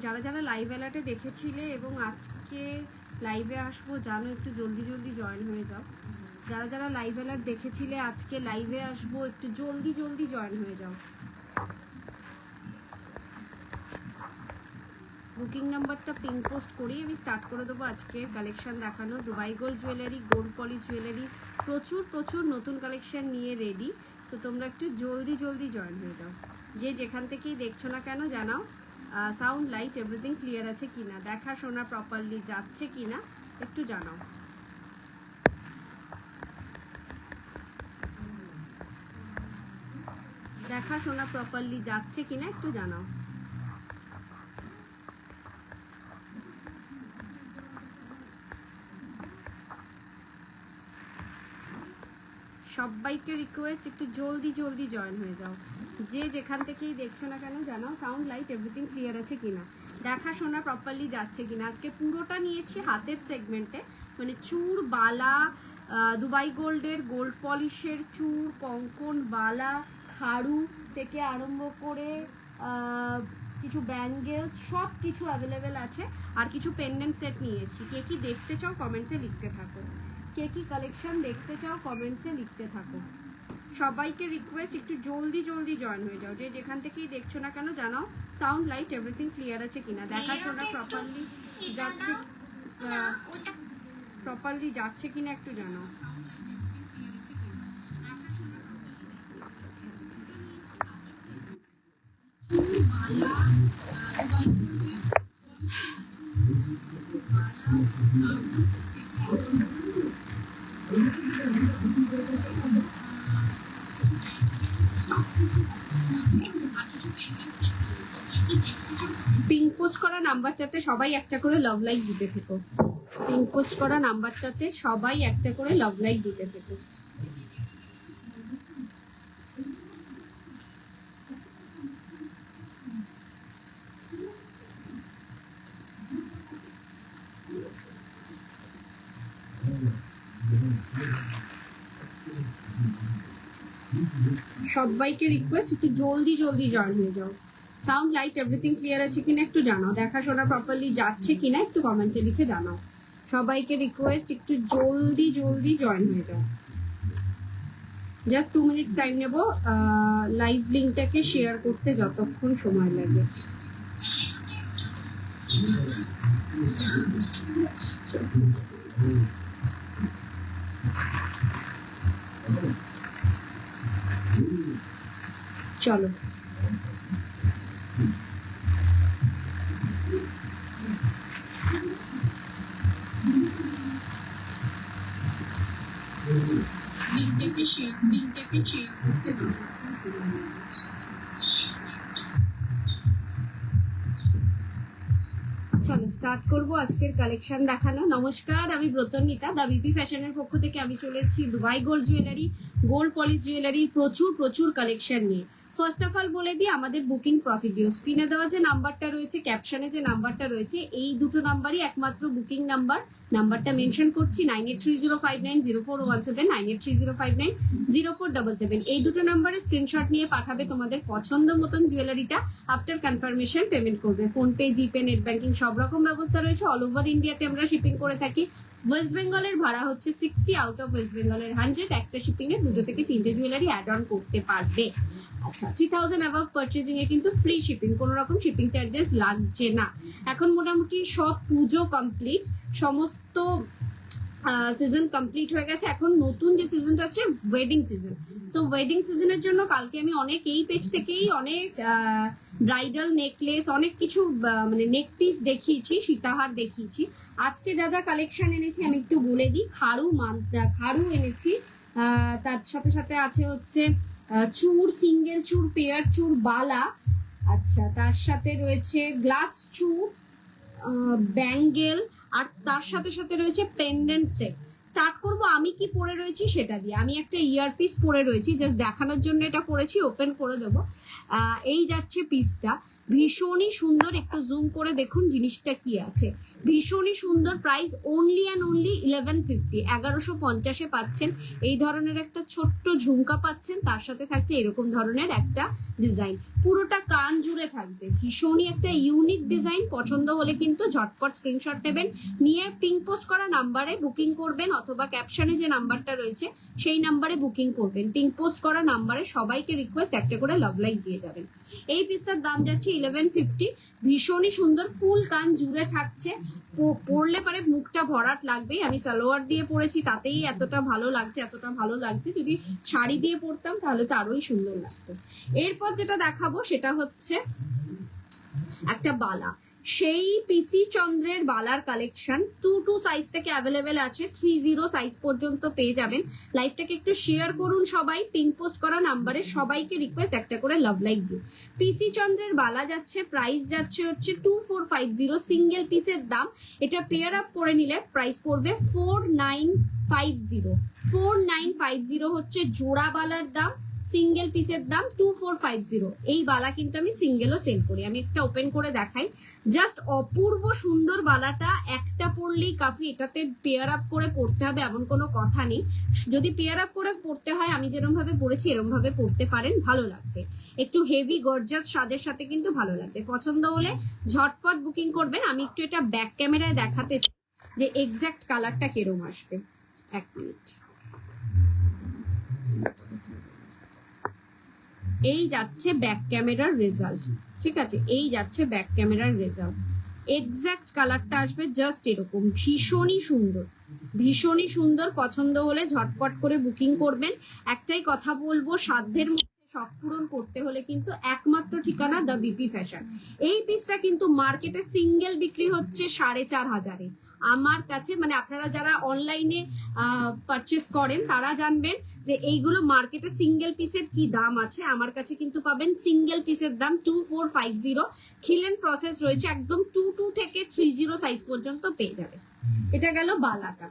যারা যারা লাইভ অ্যালার্টে দেখেছিলে এবং আজকে লাইভে আসবো জানো, একটু জলদি জলদি জয়েন হয়ে যাও। যারা যারা লাইভ অ্যালার্ট দেখেছিলে আজকে লাইভে আসবো, একটু জলদি জলদি জয়েন হয়ে যাও। বুকিং নাম্বারটা পিন পোস্ট করেই আমি স্টার্ট করে দেবো আজকে কালেকশন দেখানো। Dubai gold jewellery, gold polish jewellery, প্রচুর প্রচুর নতুন কালেকশন নিয়ে রেডি। সো তোমরা একটু জলদি জলদি জয়েন হয়ে যাও। যে যেখান থেকেই দেখছো না কেন জানাও সাউন্ড লাইট এভরিথিং ক্লিয়ার আছে কিনা, দেখা শোনা প্রপারলি যাচ্ছে কিনা একটু জানাও। দেখা শোনা প্রপারলি যাচ্ছে কিনা একটু জানাও। সবাইকে রিকোয়েস্ট একটু জলদি জলদি জয়েন হয়ে যাও। যে যেখান থেকেই দেখছো না কেন জানাও সাউন্ড লাইট এভরিথিং ক্লিয়ার আছে কিনা, দেখা শোনা প্রপারলি যাচ্ছে কিনা। আজকে পুরোটা নিয়েছি হাতের সেগমেন্টে, মানে চূড়, বালা, দুবাই গোল্ডের, গোল্ড পলিশের চূড়, কঙ্কন, বালা, খাড়ু থেকে আরম্ভ করে কিছু ব্যাঙ্গেলস, সব কিছু অ্যাভেলেবেল আছে। আর কিছু পেন্ডেন্ট সেট নিয়ে এসেছি। কে কি দেখতে চাও কমেন্টসে লিখতে থাকো, কে কি কালেকশন দেখতে চাও কমেন্টসে লিখতে থাকো। সবাইকে রিকোয়েস্ট একটু জলদি জলদি জয়েন হয়ে যাও। যে যেখান থেকেই দেখছো না কেন জানাও সাউন্ড লাইট এভরিথিং ক্লিয়ার আছে কিনা, দেখাশোনা প্রপারলি যাচ্ছে, প্রপারলি যাচ্ছে কিনা একটু জানাও। পিঙ্ক পোস্ট করা নাম্বারটাতে সবাই একটা করে লাভ লাইক দিতে থেকো। পিঙ্ক পোস্ট করা নাম্বারটাতে সবাই একটা করে লাভ লাইক দিতে থেকো। সবাইকে রিকোয়েস্ট একটু জলদি জলদি জয়েন হয়ে যাও। সাউন্ড লাইট এভরিথিং ক্লিয়ার আছে কিনা একটু জানাও, দেখাশোনা প্রপারলি যাচ্ছে কিনা একটু কমেন্টসে লিখে জানাও। সবাইকে রিকোয়েস্ট একটু জলদি জলদি জয়েন হয়ে যাও। জাস্ট 2 মিনিটস টাইম নেব লাইভ লিঙ্কটাকে শেয়ার করতে যতক্ষণ সময় লাগে। চলো চলো স্টার্ট করবো আজকের কালেকশন দেখানো। নমস্কার, আমি ব্রতনিতা, দা বিপি ফ্যাশনের পক্ষ থেকে আমি চলে এসেছি Dubai gold jewellery, gold polish jewellery, প্রচুর প্রচুর কালেকশন নিয়ে। ফার্স্ট অফ অল বলে দিই আমাদের বুকিং প্রসিডিউর। স্ক্রিনে দেওয়া যে নাম্বারটা রয়েছে, ক্যাপশনে যে নাম্বারটা রয়েছে, এই দুটো নাম্বারই একমাত্র বুকিং নাম্বার। নাম্বারটা মেনশন করছি 9830590417, 9830590477। এই দুটো নাম্বারে স্ক্রিনশট নিয়ে পাঠাবে তোমাদের পছন্দ মতন জুয়েলারিটা। আফটার কনফার্মেশন পেমেন্ট করবে। ফোনপে, জিপে, নেট ব্যাংকিং সব রকম ব্যবস্থা রয়েছে। অল ওভার ইন্ডিয়াতে আমরা শিপিং করে থাকি। ওয়েস্ট বেঙ্গলের ভাড়া হচ্ছে 60, আউট অফ ওয়েস্ট বেঙ্গলের 100। একটা শিপিং এ 2 থেকে 3টে জুয়েলারি অ্যাড অন করতে পারবে। আচ্ছা, 3000 অ্যাবাভ পারচেজিং এ কিন্তু ফ্রি শিপিং, কোনো রকম শিপিং চার্জেস লাগছে না। এখন মোটামুটি সব পুজো কমপ্লিট, সমস্ত সিজন কমপ্লিট হয়ে গেছে। এখন নতুন যে সিজনটা আছে ওয়েডিং সিজন। সো ওয়েডিং সিজনের জন্য কালকে আমি অনেক এই পেজ থেকেই অনেক ব্রাইডাল নেকলেস, অনেক কিছু মানে নেক পিস দেখিয়েছি, সীতাহার দেখিয়েছি। আজকে যা যা কালেকশন এনেছি আমি একটু বলে দিই। খাড়ু এনেছি, তার সাথে সাথে আছে হচ্ছে চূড়, সিঙ্গেল চূড়, পেয়ার চূড়, বালা। আচ্ছা, তার সাথে রয়েছে গ্লাস চূড়, ব্যাঙ্গেল, আর তার সাথে সাথে রয়েছে পেন্ডেন্ট সেট। স্টার্ট করব আমি কি পরে রয়েছি সেটা দিয়ে। আমি একটা ইয়ারপিস পরে রয়েছি, জাস্ট দেখানোর জন্য এটা পরেছি, ওপেন করে দেবো। এই যাচ্ছে পিসটা, ভীষণই সুন্দর, একটু জুম করে দেখুন জিনিসটা কি আছে, ভীষণই সুন্দর। প্রাইস অনলি অ্যান্ড অনলি 1150, 1150-এ পাচ্ছেন। এই ধরনের একটা ছোট্ট ঝুমকা পাচ্ছেন, তার সাথে থাকছে এরকম ধরনের একটা ডিজাইন, পুরোটা কান জুড়ে থাকবে। ভীষণই একটা ইউনিক ডিজাইন। পছন্দ হলে কিন্তু ঝটপট স্ক্রিনশট নেবেন, নিয়ে পিঙ্ক পোস্ট করা নাম্বারে বুকিং করবেন, অথবা ক্যাপশনে যে নাম্বারটা রয়েছে সেই নাম্বারে বুকিং করবেন। পিঙ্ক পোস্ট করা নাম্বারে সবাইকে রিকোয়েস্ট একটা করে লাভ লাইক দিয়ে যাবেন। এই পিসটার দাম যাচ্ছে 1150। ভীষণই সুন্দর, ফুল কান জুড়ে থাকছে, পরলে পরে মুখটা ভরাট লাগবেই। আমি সালোয়ার দিয়ে পরেছি, তাতেই এতটা ভালো লাগছে, এতটা ভালো লাগছে। যদি শাড়ি দিয়ে পরতাম তাহলে তো আরোই সুন্দর লাগতো। এরপর যেটা দেখাবো সেটা হচ্ছে একটা বালা, সেই পিসি চন্দ্রের বালার কালেকশন 2 সাইজ থেকে অ্যাভেলেবেল আছে, 30 সাইজ পর্যন্ত পেয়ে যাবেন। লাইভটাকে একটু শেয়ার করুন সবাই, পিঙ্ক পোস্ট করা নাম্বারে সবাইকে রিকোয়েস্ট একটা করে লাভ লাইক দিন। পিসি চন্দ্রের বালা যাচ্ছে, প্রাইস যাচ্ছে হচ্ছে 2450 সিঙ্গেল পিসের দাম। এটা পেয়ার আপ করে নিলে প্রাইস পড়বে 4950। 4950 হচ্ছে জোড়া বালার দাম, সিঙ্গেল পিসের দাম 2450। এই বালা কিন্তু আমি সিঙ্গেলও সেল করি। আমি একটা ওপেন করে দেখাই, জাস্ট অপূর্ব সুন্দর বালাটা, একটা পরলেই কাফি। এটাতে পেয়ার আপ করে পড়তে হবে এমন কোনো কথা নেই, যদি পেয়ার আপ করে পড়তে হয় আমি যেরকম ভাবে পড়েছি এরকম ভাবে পড়তে পারেন, ভালো লাগবে। একটু হেভি গর্জাস সাজের সাথে কিন্তু ভালো লাগবে। পছন্দ হলে ঝটপট বুকিং করবেন। আমি একটু এটা ব্যাক ক্যামেরায় দেখাতে চাই যে এক্স্যাক্ট কালারটা কিরকম আসবে। এক মিনিট, এই যাচ্ছে ব্যাক ক্যামেরার রেজাল্ট, ঠিক আছে, এই যাচ্ছে ব্যাক ক্যামেরার রেজাল্ট। এক্স্যাক্ট কালারটা আসবে জাস্ট এরকম, ভীষণই সুন্দর, ভীষণই সুন্দর। পছন্দ হলে ঝটপট করে বুকিং করবেন। একটাই কথা বলবো, সাধ্যের মধ্যে শখ পূরণ করতে হলে কিন্তু একমাত্র ঠিকানা দ্য বিপি ফ্যাশন। এই পিসটা কিন্তু মার্কেটে সিঙ্গেল বিক্রি হচ্ছে 4500-এ। আমার কাছে, মানে আপনারা যারা অনলাইনে পারচেস করেন তারা জানবেন যে এইগুলো মার্কেটে সিঙ্গেল পিসের কি দাম আছে। আমার কাছে কিন্তু পাবেন সিঙ্গেল পিসের দাম 2450। খিলেন প্রসেস রয়েছে, একদম 22 থেকে 30 সাইজ পর্যন্ত পেয়ে যাবে। এটা গেল বালাটা।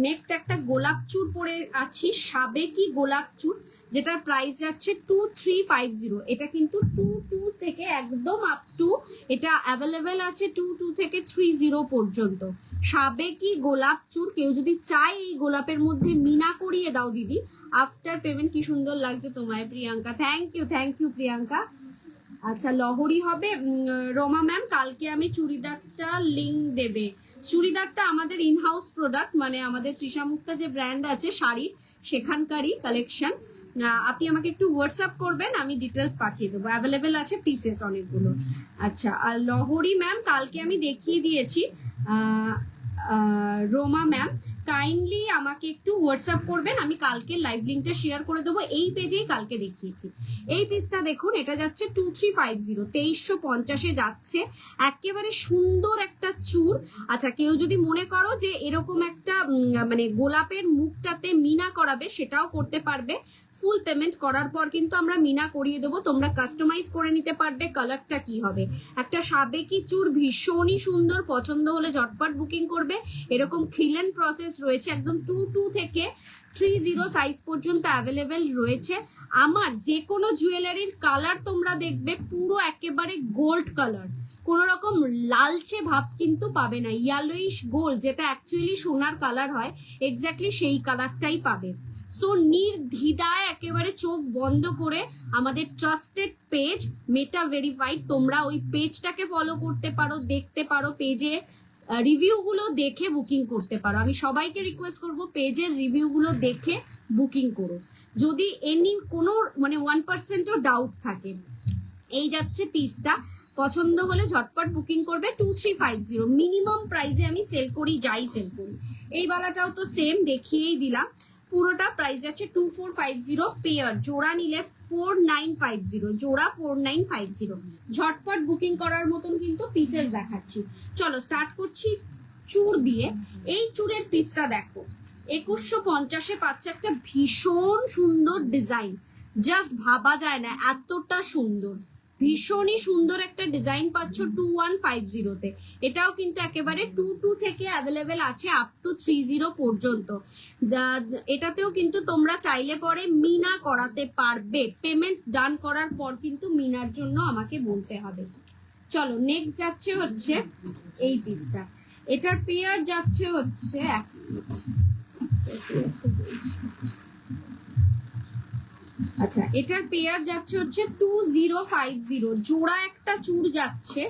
নেক্সট একটা গোলাপ চূড় পরে আছি, সাবেকি গোলাপ চূড়, যেটার প্রাইস যাচ্ছে 2350। এটা কিন্তু 22 থেকে একদম আপ টু, এটা অ্যাভেলেবেল আছে 22 থেকে 30 পর্যন্ত। সাবেকি গোলাপ চূড়, কেউ যদি চায় এই গোলাপের মধ্যে মিনা করিয়ে দাও দিদি আফটার পেমেন্ট। কি সুন্দর লাগছে তোমায় প্রিয়াঙ্কা, থ্যাংক ইউ প্রিয়াঙ্কা। আচ্ছা, লহরি হবে রোমা ম্যাম, কালকে আমি চুড়িদারটা লিঙ্ক দেবে। চুড়িদারটা আমাদের ইনহাউস প্রোডাক্ট, মানে আমাদের তৃষা মুক্তা যে ব্র্যান্ড আছে শাড়ির, সেখানকারই কালেকশন। আপনি আমাকে একটু হোয়াটসঅ্যাপ করবেন, আমি ডিটেলস পাঠিয়ে দেবো। অ্যাভেলেবেল আছে পিসেস অনেকগুলো। আচ্ছা, আর লহরি ম্যাম কালকে আমি দেখিয়ে দিয়েছি। রোমা ম্যাম কাইন্ডলি আমাকে একটু হোয়াটসঅ্যাপ করবেন, আমি কালকে লাইভ লিঙ্কটা শেয়ার করে দেবো। এই পেজেই কালকে দেখিয়েছি। এই পিসটা দেখুন, এটা যাচ্ছে 2350, 2350-এ যাচ্ছে। একেবারে সুন্দর একটা চূড়। আচ্ছা, কেউ যদি মনে করো যে এরকম একটা মানে গোলাপের মুখটাতে মিনা করাবে, সেটাও করতে পারবে। ফুল পেমেন্ট করার পর কিন্তু আমরা মিনা করিয়ে দেবো, তোমরা কাস্টমাইজ করে নিতে পারবে কালারটা কি হবে। একটা সাবেকি চূড়, ভীষণই সুন্দর। পছন্দ হলে ঝটপট বুকিং করবে। এরকম খিলেন প্রসেস রয়েছে, একদম 22 থেকে 30 সাইজ পর্যন্ত অ্যাভেলেবেল রয়েছে। আমার যে কোনো জুয়েলারির কালার তোমরা দেখবে পুরো একেবারে গোল্ড কালার, কোন রকম লালচে ভাব কিন্তু পাবে না। ইয়েলোইশ গোল্ড, যেটা অ্যাকচুয়ালি সোনার কালার হয়, এক্স্যাক্টলি সেই কালারটাই পাবে। সো নির্দ্বিধায় একেবারে চোখ বন্ধ করে আমাদের ট্রাস্টেড পেজ মেটা ভেরিফাইড, তোমরা ওই পেজটাকে ফলো করতে পারো, দেখতে পারো, পেজে রিভিউগুলো দেখে বুকিং করতে পারো। আমি সবাইকে রিকোয়েস্ট করব পেজের রিভিউগুলো দেখে বুকিং করো, যদি এনি কোনো মানে 1%ও ডাউট থাকে। এই যাচ্ছে পিসটা, পছন্দ হলে ঝটপট বুকিং করবে। 2350 মিনিমাম প্রাইসে আমি সেল করি, যাই সেল করি। এই বালাটাও তো সেম দেখিয়েই দিলাম। পুরোটা প্রাইস আছে 2450, পেয়ার জোড়া নিলে 4950, জোড়া 4950। ঝটপট বুকিং করার মতন কিন্তু পিসেস দেখাচ্ছি। চলো স্টার্ট করছি চূড় দিয়ে। এই চূড়ের পিসটা দেখো, 2150-এ পাচ্ছে একটা ভীষণ সুন্দর ডিজাইন, জাস্ট ভাবা যায় না এতটা সুন্দর। ভীষণই সুন্দর একটা ডিজাইন পাচ্ছ 2150-তে। এটাও কিন্তু একেবারে 22 থেকে অ্যাভেলেবেল আছে আপ টু 30 পর্যন্ত। এটাতেও কিন্তু তোমরা চাইলে পরে মিনা করাতে পারবে, পেমেন্ট ডান করার পর কিন্তু মিনার জন্য আমাকে বলতে হবে। চলো নেক্সট যাচ্ছে হচ্ছে এই পিসটা, এটার পেয়ার যাচ্ছে হচ্ছে আচ্ছা এটার পেয়ার যাচ্ছে হচ্ছে 2050, জোড়া একটা চুর যাচ্ছে।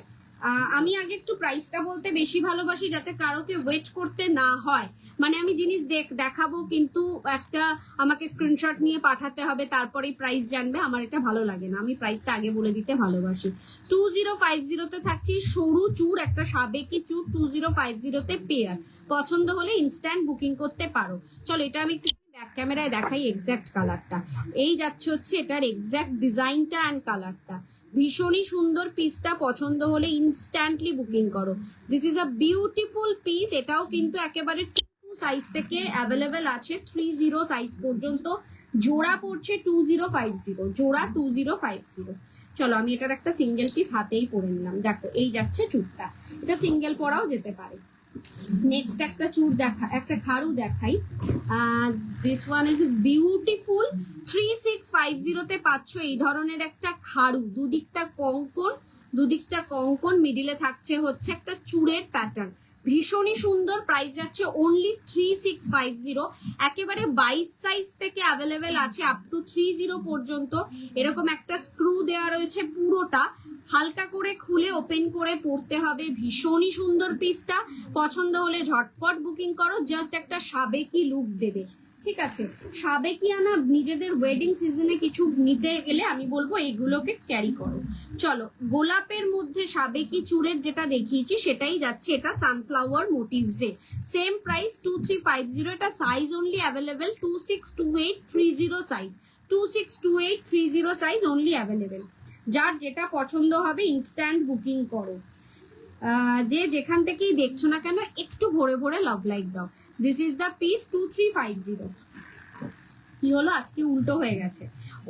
আমি আগে একটু প্রাইসটা বলতে বেশি ভালোবাসি যাতে কারোকে ওয়েট করতে না হয়, মানে আমি জিনিস দেখাবো কিন্তু একটা আমাকে স্ক্রিনশট নিয়ে পাঠাতে হবে তারপরেই প্রাইস জানবে, আমার এটা ভালো লাগে না, আমি প্রাইসটা আগে বলে দিতে ভালোবাসি। 2050-তে থাকছি সরু চুর, একটা সাবেকি চুর 2050-তে পেয়ার, পছন্দ হলে ইনস্ট্যান্ট বুকিং করতে পারো। চলো এটা আমি একটু ব্যাক ক্যামেরায় দেখাই এক্স্যাক্ট কালারটা, এই যাচ্ছে হচ্ছে এটার এক্স্যাক্ট ডিজাইনটা অ্যান্ড কালারটা। ভীষণই সুন্দর পিসটা, পছন্দ হলে ইনস্ট্যান্টলি বুকিং করো। This is a beautiful piece. এটাও কিন্তু একেবারে 2 সাইজ থেকে অ্যাভেলেবেল আছে 30 সাইজ পর্যন্ত। জোড়া পড়ছে 2050, জোড়া 2050। চলো আমি এটার একটা সিঙ্গেল পিস হাতেই পরে নিলাম, দেখো এই যাচ্ছে চুরটা, এটা সিঙ্গেল পরাও যেতে পারে। নেক্সট একটা চুর একটা খাড়ু দেখাই। দিস ওয়ান ইজ বিউটিফুল 3650-তে পাচ্ছ এই ধরনের একটা খাড়ু, দুদিকটা কঙ্কন, মিডিলে থাকছে হচ্ছে একটা চুরের প্যাটার্ন, ভীষণই সুন্দর। প্রাইস যাচ্ছে অনলি 3650। একেবারে 22 সাইজ থেকে অ্যাভেলেবেল আছে আপ টু 30 পর্যন্ত। এরকম একটা স্ক্রু দেওয়া রয়েছে, পুরোটা হালকা করে খুলে ওপেন করে পড়তে হবে। ভীষণই সুন্দর পিসটা, পছন্দ হলে ঝটপট বুকিং করো, জাস্ট একটা সাবেকি লুক দেবে। ঠিক আছে, সাবেকিয়ানা নিজেদের ওয়েডিং সিজনে কিছু নিতে গেলে আমি বলবো এইগুলোকে ক্যারি করো। চলো গোলাপের মধ্যে সাবেকি চুড়ের যেটা দেখিয়েছি সেটাই যাচ্ছে, এটা সানফ্লাওয়ার মোটিভসে, সেম প্রাইস 2350। এটা size only available 262830 size, 262830 size only available. যার যেটা পছন্দ হবে ইনস্ট্যান্ট বুকিং করো। যে যেখান থেকেই দেখছো না কেন একটু ভরে ভরে লাভ লাইক দাও। This is the piece 2350। কি হলো আজকে উল্টো হয়ে গেছে,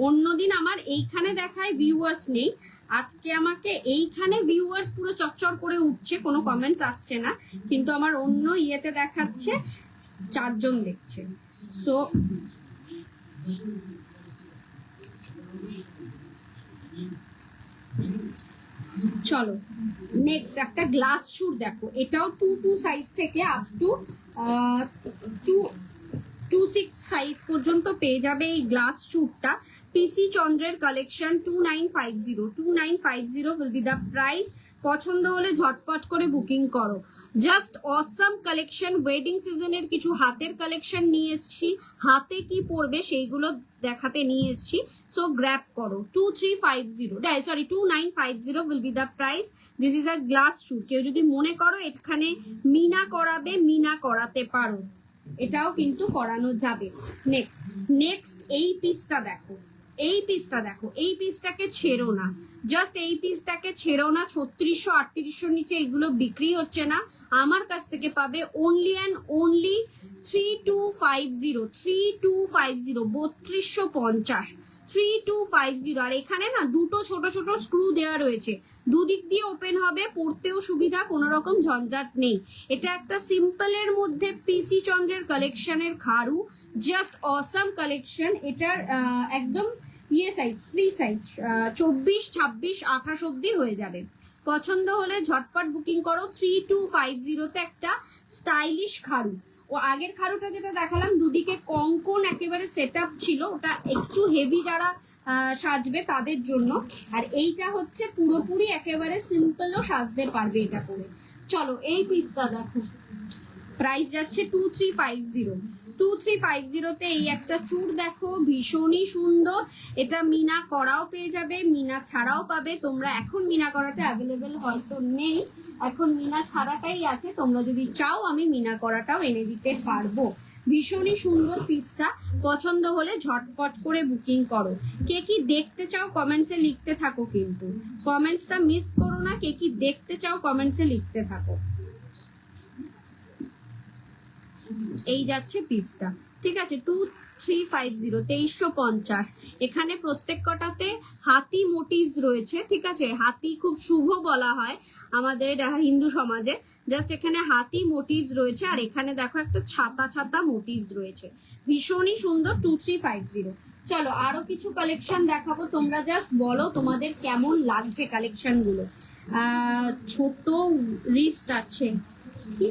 অন্যদিন আমার এইখানে দেখায় ভিউয়ার্স নেই, আজকে আমাকে এইখানে ভিউয়ার্স পুরো চচ্চর করে উঠছে, কোনো কমেন্টস আসছে না, কিন্তু আমার অন্য ইয়েতে দেখাচ্ছে 4 জন দেখছে। সো চলো নেক্সট একটা গ্লাস চুর দেখো, এটাও 22 সাইজ থেকে আপ টু 26 সাইজ পর্যন্ত পেয়ে যাবে এই গ্লাস চুরটা। পিসি চন্দ্রের collection 2950 will be the price. পছন্দ হলে ঝটপট করে বুকিং করো। জাস্ট অসাম কালেকশন, ওয়েডিং সিজনের কিছু হাতের কালেকশন নিয়ে এসছি, হাতে কি পরবে সেইগুলো দেখাতে নিয়ে এসছি, সো গ্র্যাব করো। 2950 will be the price. This is a glass চুর, কেউ যদি মনে করো এখানে মিনা করাবে, মিনা করাতে পারো, এটাও কিন্তু করানো যাবে। নেক্সট এই পিসটা দেখো, এই পিসটাকে ছেড়ো না, জাস্ট এই পিসটাকে ছেড়ো না। 3600-3800 নিচে এগুলো বিক্রি হচ্ছে না, আমার কাছ থেকে পাবে অনলি অ্যান্ড অনলি 3250 3250 3250। আর এখানে না দুটো ছোট ছোট স্ক্রু দেওয়া রয়েছে, দুদিক দিয়ে ওপেন হবে, পড়তেও সুবিধা, কোনো রকম ঝঞ্ঝাট নেই। এটা একটা সিম্পলের মধ্যে পিসি চন্দ্রের কালেকশনের খাড়ু, জাস্ট অসাম কালেকশন। এটার একদম ইয়ে সাইজ, ফ্রি সাইজ 24, 26, 28 অব্দি হয়ে যাবে। পছন্দ হলে ঝটপট বুকিং করো। 3250-তে একটা স্টাইলিশ খাড়ু। ও আগের খাড়ুটা যেটা দেখালাম দুদিকে কঙ্কন একেবারে সেট আপ ছিল, ওটা একটু হেভি যারা সাজবে তাদের জন্য, আর এইটা হচ্ছে পুরোপুরি একেবারে সিম্পলও সাজতে পারবে এটা করে। চলো এই পিসটা দেখো, প্রাইস যাচ্ছে 2350-তে এই একটা চুড় দেখো, ভীষণই সুন্দর। এটা মিনা করাও পেয়ে যাবে, মিনা ছাড়াও পাবে তোমরা। এখন মিনা করাটা অ্যাভেলেবেল হয়তো নেই, এখন মিনা ছাড়াটাই আছে, তোমরা যদি চাও আমি মিনা করাটাও এনে দিতে পারবো। ভীষণই সুন্দর পিসটা, পছন্দ হলে ঝটপট করে বুকিং করো। কে কি দেখতে চাও কমেন্টসে লিখতে থাকো, কিন্তু কমেন্টসটা মিস করো না, কে কি দেখতে চাও কমেন্টসে লিখতে থাকো। এই যাচ্ছে পিসটা, ঠিক আছে 2350, 2350। এখানে প্রত্যেক কটাতে হাতি মোটিভস রয়েছে, ঠিক আছে। হাতি খুব শুভ বলা হয় আমাদের হিন্দু সমাজে। জাস্ট এখানে হাতি মোটিভস রয়েছে, আর এখানে দেখো একটা ছাতা ছাতা মোটিভস রয়েছে, ভীষণই সুন্দর। 2350। চলো আরো কিছু কালেকশন দেখাবো, তোমরা জাস্ট বলো তোমাদের কেমন লাগছে কালেকশন গুলো। ছোট রিস্ট আছে, কি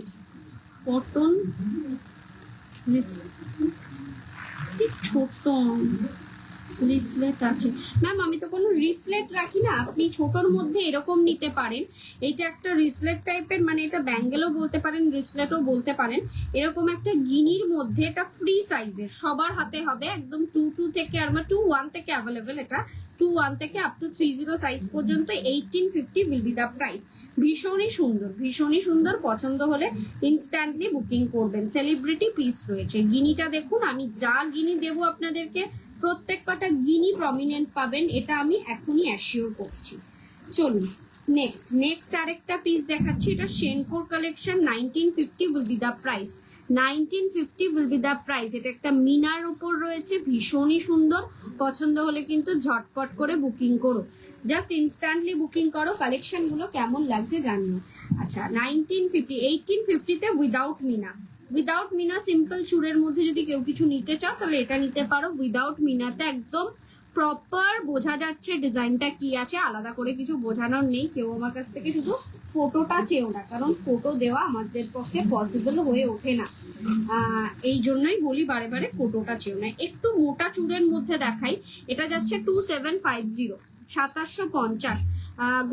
কটন রিস্ট, ছোট রিসলেট আছে। ম্যাম আমি তো কোনো রিসলেট রাখি না, আপনি ছোটর মধ্যে এরকম নিতে পারেন। এটা একটা রিসলেট টাইপের, মানে এটা ব্যাঙ্গেলও বলতে পারেন, রিসলেটও বলতে পারেন। এরকম একটা গিনির মধ্যে, এটা ফ্রি সাইজের, সবার হাতে হবে, একদম 22 থেকে আর 21 থেকে অ্যাভেলেবেল। এটা 21 থেকে আপ টু 30 সাইজ পর্যন্ত 1850 উইল বি দ্য প্রাইস। ভীষণই সুন্দর, ভীষণই সুন্দর। পছন্দ হলে ইনস্ট্যান্টলি বুকিং করবেন। সেলিব্রিটি পিস রয়েছে। গিনিটা দেখুন, আমি যা গিনি দেবো আপনাদেরকে প্রত্যেক কটা গিনি প্রমিনেন্ট পাবেন, এটা আমি এখনই অ্যাসিওর করছি। চলুন নেক্সট আরেকটা পিস দেখাচ্ছি। এটা শেনকোর collection, 1950 will be the price. 1950 will be the price. এটা একটা মিনার উপর রয়েছে, ভীষণই সুন্দর। পছন্দ হলে কিন্তু ঝটপট করে বুকিং করো, জাস্ট ইনস্ট্যান্টলি বুকিং করো। কালেকশন গুলো কেমন লাগছে জানিও। আচ্ছা 1950, 1850-তে উইদাউট মিনা। উইদাউট মিনা সিম্পল চুরের মধ্যে যদি কেউ কিছু নিতে চাও তাহলে এটা নিতে পারো। উইদাউট মিনাতে একদম প্রপার বোঝা যাচ্ছে ডিজাইনটা কি আছে, আলাদা করে কিছু বোঝানোর নেই। কেউ আমার কাছ থেকে শুধু ফটোটা চেও না, কারণ ফটো দেওয়া আমাদের পক্ষে পসিবল হয়ে ওঠে না। এই জন্যই বলি বারে বারে ফটোটা চেও না। একটু মোটা চুরের মধ্যে দেখাই। এটা যাচ্ছে 2750, 2750।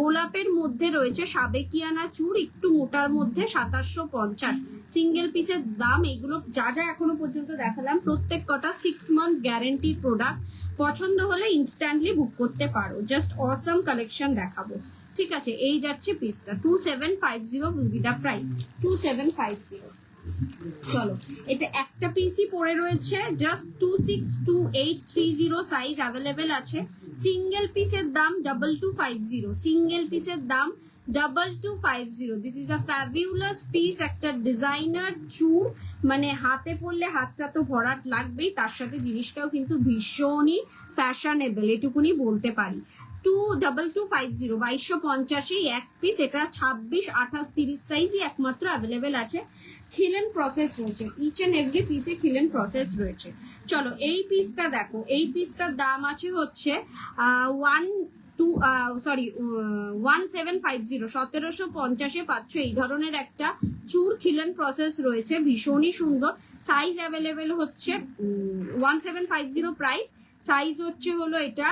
গোলাপের মধ্যে রয়েছে সাবেকিয়ানা চুর, একটু মোটার মধ্যে 2750। সিঙ্গেল পিসের দাম। এগুলো যা যা এখনো পর্যন্ত দেখালাম প্রত্যেক কটা 6 মান্থ গ্যারেন্টি প্রোডাক্ট। পছন্দ হলে ইনস্ট্যান্টলি বুক করতে পারো। জাস্ট অসাম কালেকশন দেখাবো, ঠিক আছে। এই যাচ্ছে পিসটা 2750 উইল বি দ্য প্রাইস। 2750। চলো এটা একটা পিসই পড়ে রয়েছে, জাস্ট 262830 সাইজ অ্যাভেলেবেল আছে। সিঙ্গেল পিসের দাম 2250, সিঙ্গেল পিসের দাম 2250। This is a fabulous piece, একটা ডিজাইনার চুর, মানে হাতে পরলে হাতটা তো ভরাট লাগবেই, তার সাথে জিনিসটাও কিন্তু ভীষণই ফ্যাশনেবল, এটুকুনি বলতে পারি। 2250, 2250 এক পিস। এটা 26, 28, 30 সাইজই একমাত্র অ্যাভেলেবেল আছে। খিলেন প্রসেস রয়েছে, ইচ এন্ড এভরি পিসে খিলেন প্রসেস রয়েছে। চলো এই পিসটা দেখো, এই পিসটার দাম আছে হচ্ছে 1750, 1750-এ পাচ্ছ এই ধরনের একটা চুর। খিলেন প্রসেস রয়েছে, ভীষণই সুন্দর। সাইজ অ্যাভেলেবেল হচ্ছে 1750 প্রাইস। সাইজ হচ্ছে হলো এটা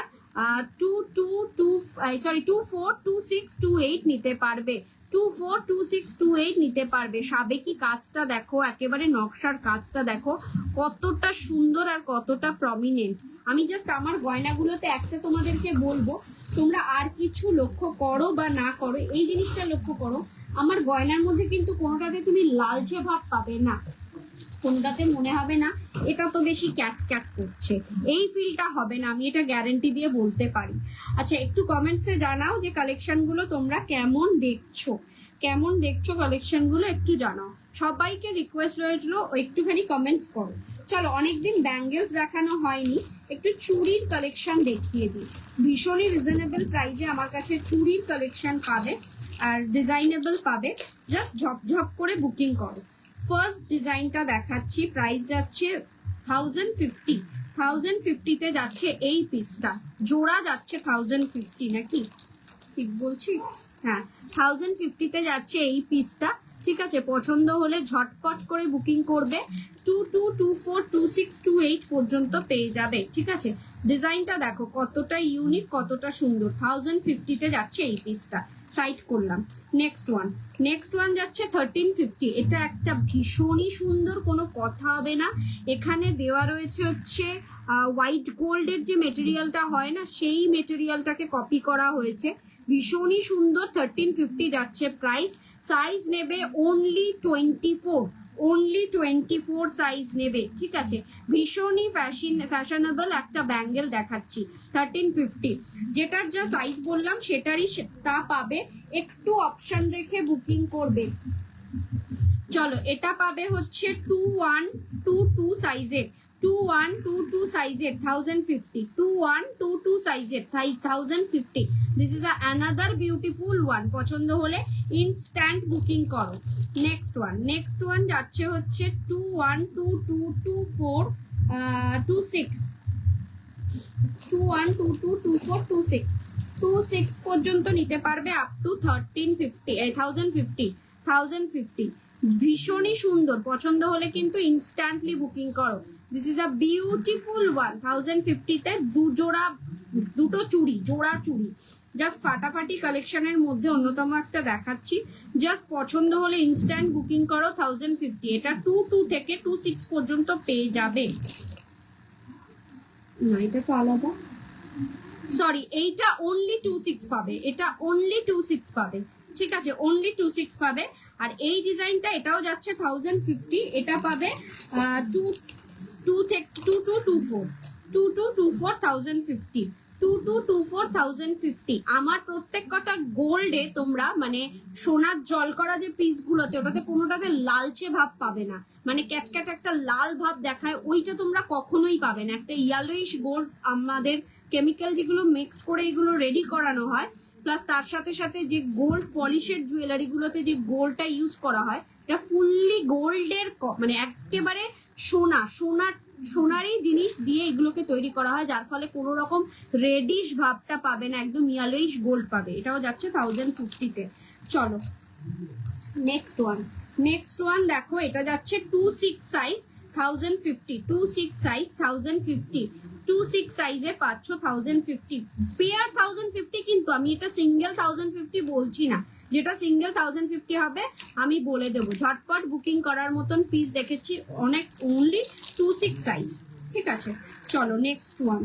242628 নিতে পারবে, 242628 নিতে পারবে। সাবেকি কাজটা দেখো, একেবারে নকশার কাজটা দেখো কতটা সুন্দর আর কতটা প্রমিনেন্ট। আমি জাস্ট আমার গয়নাগুলোতে একটা তোমাদেরকে বলবো, তোমরা আর কিছু লক্ষ্য করো বা না করো, এই জিনিসটা লক্ষ্য করো, আমার গয়নার মধ্যে কিন্তু কোনোটাতে তুমি লালচে ভাব পাবে না, কোনটাতে মনে হবে না এটা তো বেশি ক্যাট ক্যাট করছে, এই ফিলটা হবে না, আমি এটা গ্যারেন্টি দিয়ে বলতে পারি। আচ্ছা একটু কমেন্টসে জানাও যে কালেকশন গুলো তোমরা কেমন দেখছো, কেমন দেখছো কালেকশন গুলো একটু জানাও। সবাইকে রিকোয়েস্ট রইলো একটুখানি কমেন্টস করো। চলো অনেকদিন ব্যাঙ্গেলস দেখানো হয়নি, একটু চুড়ির কালেকশন দেখিয়ে দিই। ভীষণই রিজনেবল প্রাইসে আমার কাছে চুড়ির কালেকশন পাবে আর ডিজাইনেবল পাবে, জাস্ট ঝপঝপ করে বুকিং করো। ফার্স্ট ডিজাইনটা দেখাচ্ছি, প্রাইস যাচ্ছে 1050, 1050-তে যাচ্ছে এই পিসটা। জোড়া যাচ্ছে 1050 নাকি ঠিক বলছি? হ্যাঁ 1050-তে যাচ্ছে এই পিসটা, ঠিক আছে। পছন্দ হলে ঝটপট করে বুকিং করবে, 22242628 পর্যন্ত পেয়ে যাবে, ঠিক আছে। ডিজাইনটা দেখো কতটা ইউনিক, কতটা সুন্দর। 1050-তে যাচ্ছে এই পিসটা, সাইড করলাম। নেক্সট ওয়ান যাচ্ছে 1350। এটা একটা ভীষণই সুন্দর, কোনো কথা হবে না। এখানে দেওয়া রয়েছে হচ্ছে হোয়াইট গোল্ডের যে মেটেরিয়ালটা হয় না, সেই মেটেরিয়ালটাকে কপি করা হয়েছে, ভীষণই সুন্দর। 1350 যাচ্ছে প্রাইস। সাইজ নেবে অনলি 24 সাইজ নেবে, ঠিক আছে। ভীষণই ফ্যাশনেবল একটা ব্যাঙ্গেল দেখাচ্ছি 1350। যেটার যা সাইজ বললাম সেটারই তা পাবে, একটু অপশন রেখে বুকিং করবে। চলো এটা পাবে হচ্ছে 2122 সাইজের, 2122 সাইজের 1050, 2122 সাইজের 1050। This is another beautiful one. পছন্দ হলে ইনস্ট্যান্ট বুকিং করো। নেক্সট ওয়ান যাচ্ছে হচ্ছে 21222426, 21222426, 26 পর্যন্ত নিতে পারবে, আপ টু 1050। ভীষণই সুন্দর, পছন্দ হলে কিন্তু ইনস্ট্যান্টলি বুকিং করো। This is a beautiful one. 1050-তে দুটো চুড়ি, জোড়া চুড়ি, জাস্ট ফাটাফাটি কালেকশনের মধ্যে অন্যতম একটা দেখাচ্ছি। জাস্ট পছন্দ হলে ইনস্ট্যান্ট বুকিং করো। 1050, এটা 22 থেকে 26 পর্যন্ত পেয়ে যাবে। না, এটা তো আলাদা, সরি, এইটা অনলি 26 পাবে, এটা অনলি 26 পাবে, ঠিক আছে, অনলি 26 পাবে। আর এই ডিজাইনটা এটাও যাচ্ছে 1050, এটা পাবে 2224, 1050, 1050। আমার প্রত্যেক কটা গোল্ডে তোমরা মানে সোনার জল করা যে পিসগুলোতে, ওটাতে কোনোটাতে লালচে ভাব পাবে না, মানে ক্যাটক্যাট একটা লাল ভাব দেখায়, ওইটা তোমরা কখনোই পাবে না। একটা ইয়েলোইশ গোল্ড, আমাদের কেমিক্যাল যেগুলো মিক্সড করে এগুলো রেডি করানো হয়, প্লাস তার সাথে সাথে যে গোল্ড পলিশের জুয়েলারিগুলোতে যে গোল্ডটা ইউজ করা হয়, এটা ফুললি গোল্ডের মানে একেবারে সোনারই জিনিস দিয়ে এগুলোকে তৈরি করা হয়, যার ফলে কোনো রকম রেডিশ ভাবটা পাবে না, একদম ইয়েলোইশ গোল্ড পাবে। এটাও যাচ্ছে 1050-তে। চলো নেক্সট ওয়ান দেখো, এটা যাচ্ছে 26 সাইজ 1050, 26 সাইজ 1050, 26 সাইজে পাচ্ছ 1050 পেয়ার 1050, কিন্তু আমি এটা সিঙ্গেল 1050 বলছি না, যেটা সিঙ্গেল 1050 হবে আমি বলে দেবো। ঝটপট বুকিং করার মতন পিস দেখেছি অনেক, অনলি 26 সাইজ, ঠিক আছে। চলো নেক্সট ওয়ান।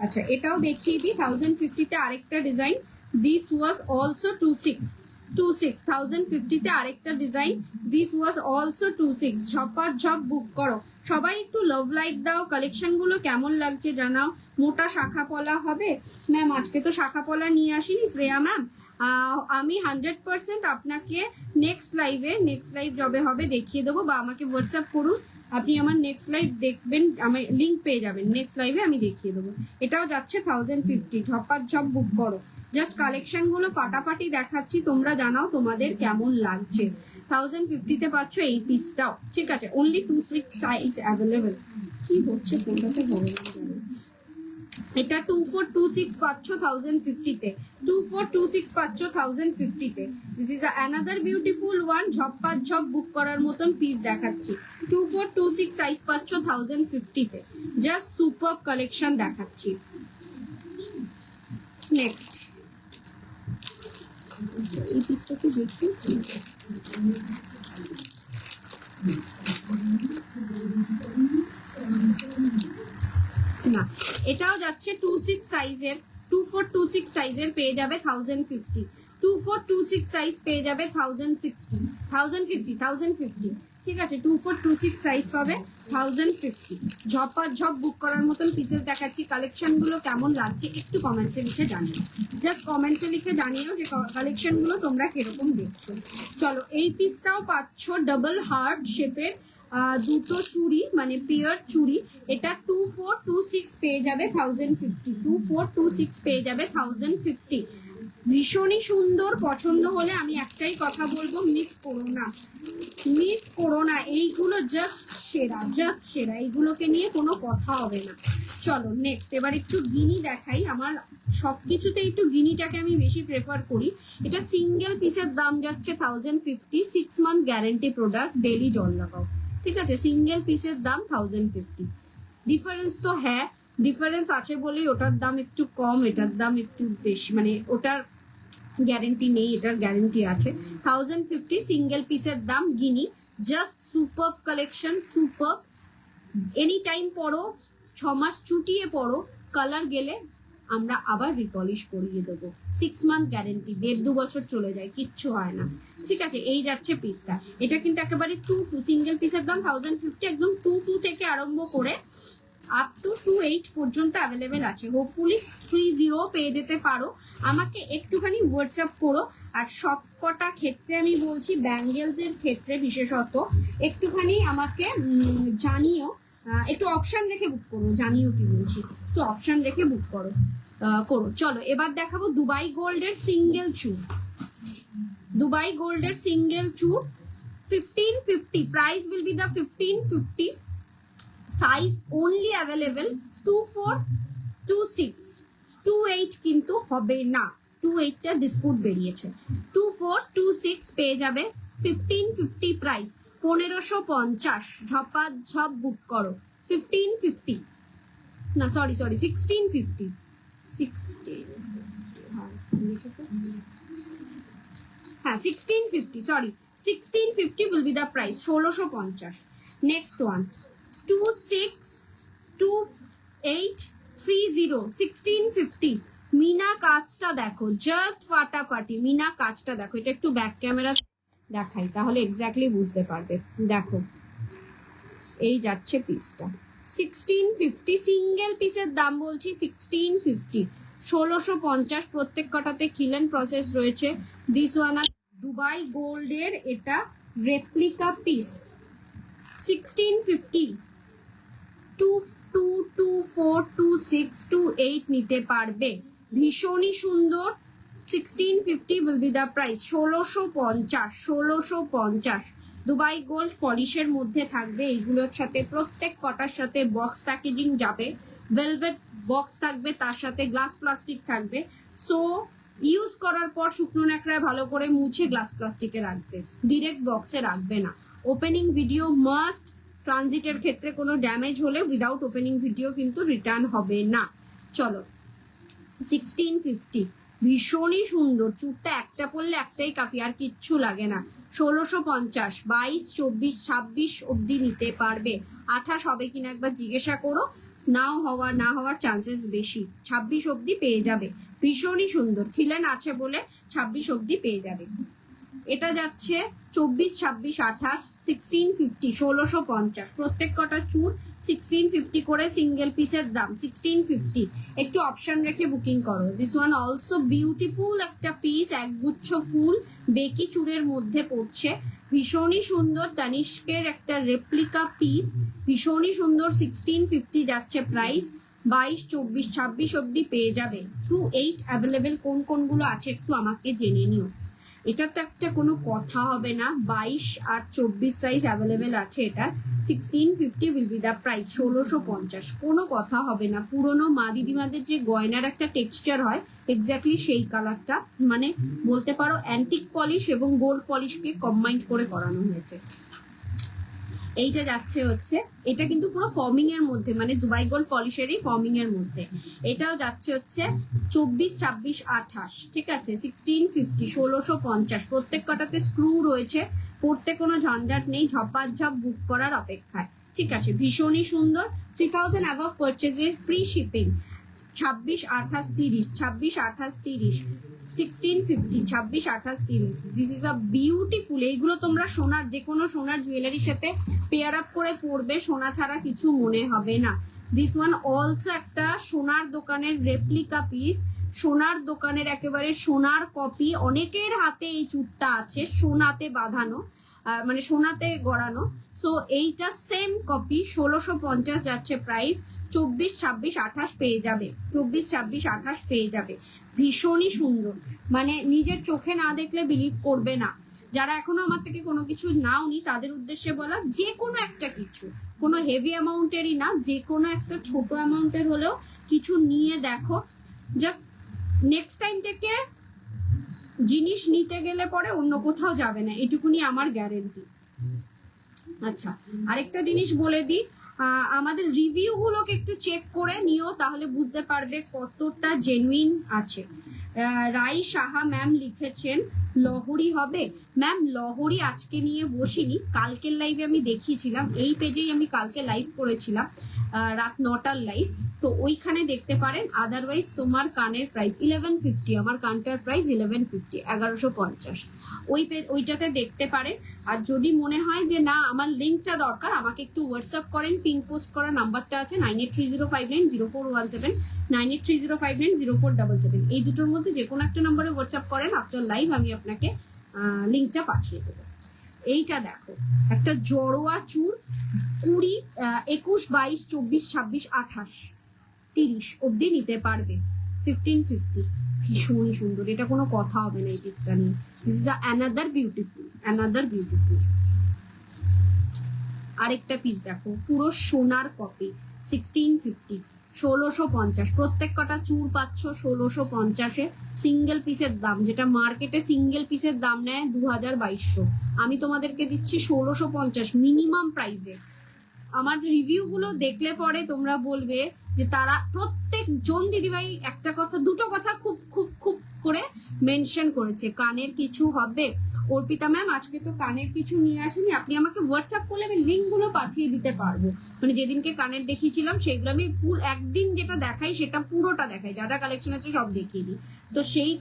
আচ্ছা, এটাও দেখিয়ে দিই 1050-তে আরেকটা ডিজাইন। দিস ওয়াজ অলসো 26, 1050-তে আরেকটা ডিজাইন। This was also 26। ঝপ বুক করো সবাই, একটু লাভ লাইক দাও। কালেকশন গুলো কেমন লাগছে জানাও। মোটা শাখা পলা হবে ম্যাম, আজকে তো শাখা পলা নিয়ে আসিনি শ্রেয়া ম্যাম। আমি 100% আপনাকে নেক্সট লাইভ যবে হবে দেখিয়ে দেবো, বা আমাকে হোয়াটসঅ্যাপ করুন, আপনি আমার নেক্সট লাইভ দেখবেন, আমার লিঙ্ক পেয়ে যাবেন, নেক্সট লাইভে আমি দেখিয়ে দেবো। এটাও যাচ্ছে 1050, ঝপ বুক করো। জাস্ট কালেকশন গুলো ফাটাফাটি দেখাচ্ছি, তোমরা জানাও তোমাদের কেমন লাগছে। 1050-তে পাচ্ছ এই পিসটাও, ঠিক আছে, অনলি 26 সাইজ অ্যাভেলেবেল। কি হচ্ছে কোনটাতে বড়, এটা 2426 পাচ্ছ 1050-তে, 2426 পাচ্ছ 1050-তে। This is another beautiful one. ঝপ বুক করার মতন পিস দেখাচ্ছি। 2426 সাইজ পাচ্ছ 1050-তে, জাস্ট সুপার কালেকশন দেখাচ্ছি। নেক্সট এই পিসটাকে দেখি না, এটাও যাচ্ছে 26 সাইজের, 2426 সাইজের পেয়ে যাবে 1050, 2426 সাইজ পেয়ে যাবে 1050, ঠিক আছে, 2426 সাইজ পাবে 1050। ঝপ বুক করার মতন পিসেস দেখাচ্ছি। কালেকশন গুলো কেমন লাগছে একটু কমেন্টসে লিখে জানিও, জাস্ট কমেন্টসে লিখে জানিও যে কালেকশন গুলো তোমরা কিরকম দেখছো। চলো এই পিসটাও পাচ্ছ ডাবল হার্ট শেপের দুটো চুড়ি, মানে পেয়ার চুড়ি। এটা 2426 পেয়ে যাবে 1050, 2426 পেয়ে যাবে 1050। ভীষণই সুন্দর, পছন্দ হলে আমি একটাই কথা বলবো, মিস করো না, এইগুলো জাস্ট সেরা, এইগুলোকে নিয়ে কোনো কথা হবে না। চলো নেক্সট, এবার একটু গিনি দেখাই। আমার সবকিছুতে একটু গিনিটাকে আমি বেশি প্রেফার করি। এটা সিঙ্গেল পিসের দাম যাচ্ছে 1050, 6 মান্থ গ্যারেন্টি প্রোডাক্ট, ডেলি জল লাগাও, ঠিক আছে। সিঙ্গেল পিসের দাম 1050। ডিফারেন্স তো হ্যাঁ, ডিফারেন্স আছে বলেই ওটার দাম একটু কম, এটার দাম একটু বেশি, মানে ওটার গ্যারেন্টি নেই, এটার গ্যারেন্টি আছে। 1050 সিঙ্গেল পিসের দাম। Guinea just super collection, super. Any time পরো, 6 মাস চুটিয়ে পরো, কালার গেলে আমরা আবার রিপলিশ করিয়ে দেবো। 6 মান্থ গ্যারেন্টি, 1.5-2 বছর চলে যায়, কিচ্ছু হয় না, ঠিক আছে। এই যাচ্ছে পিসটা। এটা কিন্তু একেবারে 2 সিঙ্গেল পিসের দাম 1050, একদম 2 থেকে আরম্ভ করে আপ টু 28 পর্যন্ত অ্যাভেলেবেল আছে। হোপফুলি 30 পেয়ে যেতে পারো। আমাকে একটুখানি হোয়াটসঅ্যাপ করো। আর সবকটা ক্ষেত্রে আমি বলছি, ব্যাঙ্গেলস এর ক্ষেত্রে বিশেষত একটুখানি আমাকে জানিও, একটু অপশন রেখে বুক করো। জানিও কি বলছি, একটু অপশন রেখে বুক করো। চলো এবার দেখাবো দুবাই গোল্ডের সিঙ্গেল চুর। দুবাই গোল্ডের সিঙ্গেল চুর 1550, price will be the 1550, size only available 24, 26, 28 কিন্তু হবে না, 28টা ডিসপুট বেরিয়েছে। 24, 26 পেয়ে যাবে, 1550 প্রাইস, 1550, ঝপ বুক করো। 1550 না, sorry 1650, 1650, sorry 1650 will be the price, 1650। Next one 262830, 1650। Mina কাজটা দেখো, জাস্ট ফাটাফাটি মিনা কাজটা দেখো। এটা একটু ব্যাক ক্যামেরা দেখাই, তাহলে এক্স্যাক্টলি বুঝতে পারবে। দেখো এই যাচ্ছে পিসটা 1650, সিঙ্গেল পিসের দাম বলছি 1650, 1650। প্রত্যেক কটাতে কিলেন প্রসেস রয়েছে। দিস ওয়ান দুবাই গোল্ডের এটা রেপ্লিকা পিস, 1650, 22, 24, 26, 28 নিতে পারবে, ভীষণই সুন্দর। 1650 will be the price, 1650, 1650। Dubai gold পলিশের মধ্যে থাকবে, এইগুলোর সাথে প্রত্যেক কটার সাথে বক্স প্যাকেজিং যাবে, ভেলভেট বক্স থাকবে, তার সাথে গ্লাস প্লাস্টিক থাকবে। সো ইউজ করার পর শুকনো ন্যাকড়ায় ভালো করে মুছে গ্লাস প্লাস্টিকে রাখবে, ডিরেক্ট বক্সে রাখবে না। ওপেনিং ভিডিও মাস্ট, ট্রানজিটের ক্ষেত্রে কোনো ড্যামেজ হলে উইদাউট ওপেনিং ভিডিও কিন্তু রিটার্ন হবে না। চলো 1650, ভীষণই সুন্দর, চুরটা একটা পরলে একটাই কাফি, আর কিচ্ছু লাগে না। 1650, 22, 24, 26 অবধি নিতে পারবে। 28 হবে কিনা একবার জিজ্ঞাসা করো, না হওয়ার চান্সেস বেশি। 26 অবধি পেয়ে যাবে, ভীষণই সুন্দর, খিলেন আছে বলে 26 অবধি পেয়ে যাবে। এটা যাচ্ছে 24, 26, 28, 1650, 1650। প্রত্যেক কটা চুর 1650 করে, সিঙ্গেল পিসের দাম 1650। একটু অপশন রেখে বুকিং করো। দিস ওয়ান অলসো বিউটিফুল একটা পিস, একগুচ্ছ ফুল বেকি চুরের মধ্যে পড়ছে, ভীষণই সুন্দর। তানিষ্কের একটা রেপ্লিকা পিস, ভীষণই সুন্দর। 1650 যাচ্ছে প্রাইস, 22, 24, 26 অবধি পেয়ে যাবে। 28 অ্যাভেলেবেল কোনগুলো আছে একটু আমাকে জেনে নিও। এটা তো একটা কোনো কথা হবে না, 22 আর 24 সাইজ অ্যাভেলেবেল আছে এটা। 1650 উইল বি দ্য প্রাইস, 1650, কোনো কথা হবে না। পুরোনো মা দিদিমাদের যে গয়নার একটা টেক্সচার হয়, এক্স্যাক্টলি সেই কালারটা, মানে বলতে পারো অ্যান্টিক পলিশ এবং গোল্ড পলিশকে কম্বাইন করে করানো হয়েছে। এইটা যাচ্ছে হচ্ছে, এটা কিন্তু পুরো ফর্মিং এর মধ্যে, মানে দুবাই গোল্ড পলিশেরই ফর্মিং এর মধ্যে। এটাও যাচ্ছে হচ্ছে 24, 26, 28, ঠিক আছে। 1650, 1650। প্রত্যেক কটাতে স্ক্রু রয়েছে, পড়তে কোনো ঝঞ্ঝাট নেই, ঝপ বুক করার অপেক্ষায়, ঠিক আছে। ভীষণই সুন্দর। 3000 above পারচেজে free shipping. 26, 28, 30, 26, 28, 30, 1650, 26, 28, 30। This is a beautiful. এইগুলো তোমরা সোনার, যে কোনো সোনার জুয়েলারির সাথে পেয়ার আপ করে পরবে, সোনা ছাড়া কিছু মনে হবে না। দিস ওয়ান অলসো একটা সোনার দোকানের রেপ্লিকা পিস, সোনার দোকানের একেবারে সোনার কপি। অনেকের হাতে এই চুটটা আছে, সোনাতে বাঁধানো, মানে সোনাতে গড়ানো। সো এইটা সেম কপি, 1650 যাচ্ছে প্রাইস। 24, 26, 28 পেয়ে যাবে, 24, 26, 28 পেয়ে যাবে। ভীষণই সুন্দর, মানে নিজের চোখে না দেখলে বিলিভ করবে না। যারা এখনো আমার থেকে কোনো কিছু নাওনি তাদের উদ্দেশ্যে বলা, যে কোনো একটা কিছু, কোনো হেভি অ্যামাউন্টেরই না, যে কোনো একটা ছোট অ্যামাউন্টের হলেও কিছু নিয়ে দেখো। জাস্ট নেক্সট টাইম থেকে জিনিস নিতে গেলে পরে অন্য কোথাও যাবে না, এটুকুনি আমার গ্যারেন্টি। আচ্ছা, আরেকটা জিনিস বলে দিই, আমাদের রিভিউ গুলোকে একটু চেক করে নিও, তাহলে বুঝতে পারবে কতটা জেনুইন আছে। রাই সাহা ম্যাম লিখেছেন লহরি হবে। ম্যাম লহরি আজকে নিয়ে বসিনি, কালকের লাইভে আমি দেখিয়েছিলাম, এই পেজেই আমি কালকে লাইভ করেছিলাম, রাত 9টার লাইভ। তো ওইখানে দেখতে পারেন। আদারওয়াইজ তোমার কানের প্রাইস 1150, আমার কানটার প্রাইস 1150, 1150, ওইটাতে দেখতে পারেন। আর যদি মনে হয় যে না আমার লিঙ্কটা দরকার, আমাকে একটু হোয়াটসঅ্যাপ করেন, পিন পোস্ট করা নাম্বারটা আছে 9830590417, 9830590477, এই দুটোর মধ্যে যে কোনো একটা নম্বরে হোয়াটসঅ্যাপ করেন, আফটার লাইভ আমি আপনাকে লিঙ্কটা পাঠিয়ে দেবো। এইটা দেখো, একটা জড়োয়া চুর, 20, 21, 22, 24, 26, 28, 30 অব্দি নিতে পারবে, 1550, ভীষণই সুন্দর, এটা কোনো কথা হবে না এই পিসটা নিয়ে। This is another beautiful. আরেকটা পিস দেখো, পুরো সোনার কপি, 1650, 1650, প্রত্যেক কটা চুর পাচ্ছ 1650-এ। সিঙ্গেল পিসের দাম, যেটা মার্কেটে সিঙ্গেল পিসের দাম নেয় 2200, আমি তোমাদেরকে দিচ্ছি 1650 মিনিমাম প্রাইসে। আমার রিভিউ গুলো দেখলে পরে তোমরা বলবে যে তারা প্রত্যেকজন দিদিভাই একটা কথা, দুটো কথা খুব খুব খুব করে মেনশন করেছে, কানের কিছু হবে। অর্পিতা ম্যাম আজকে তো কানের কিছু নিয়ে আসেনি, আপনি আমাকে হোয়াটসঅ্যাপ করলে আমি লিঙ্ক গুলো পাঠিয়ে দিতে পারবো। মানে যেদিনকে কানের দেখিয়েছিলাম সেগুলো আমি ফুল একদিন যেটা দেখাই সেটা পুরোটা দেখাই, যা যা কালেকশন আছে সব দেখিয়ে দিই, তো সেই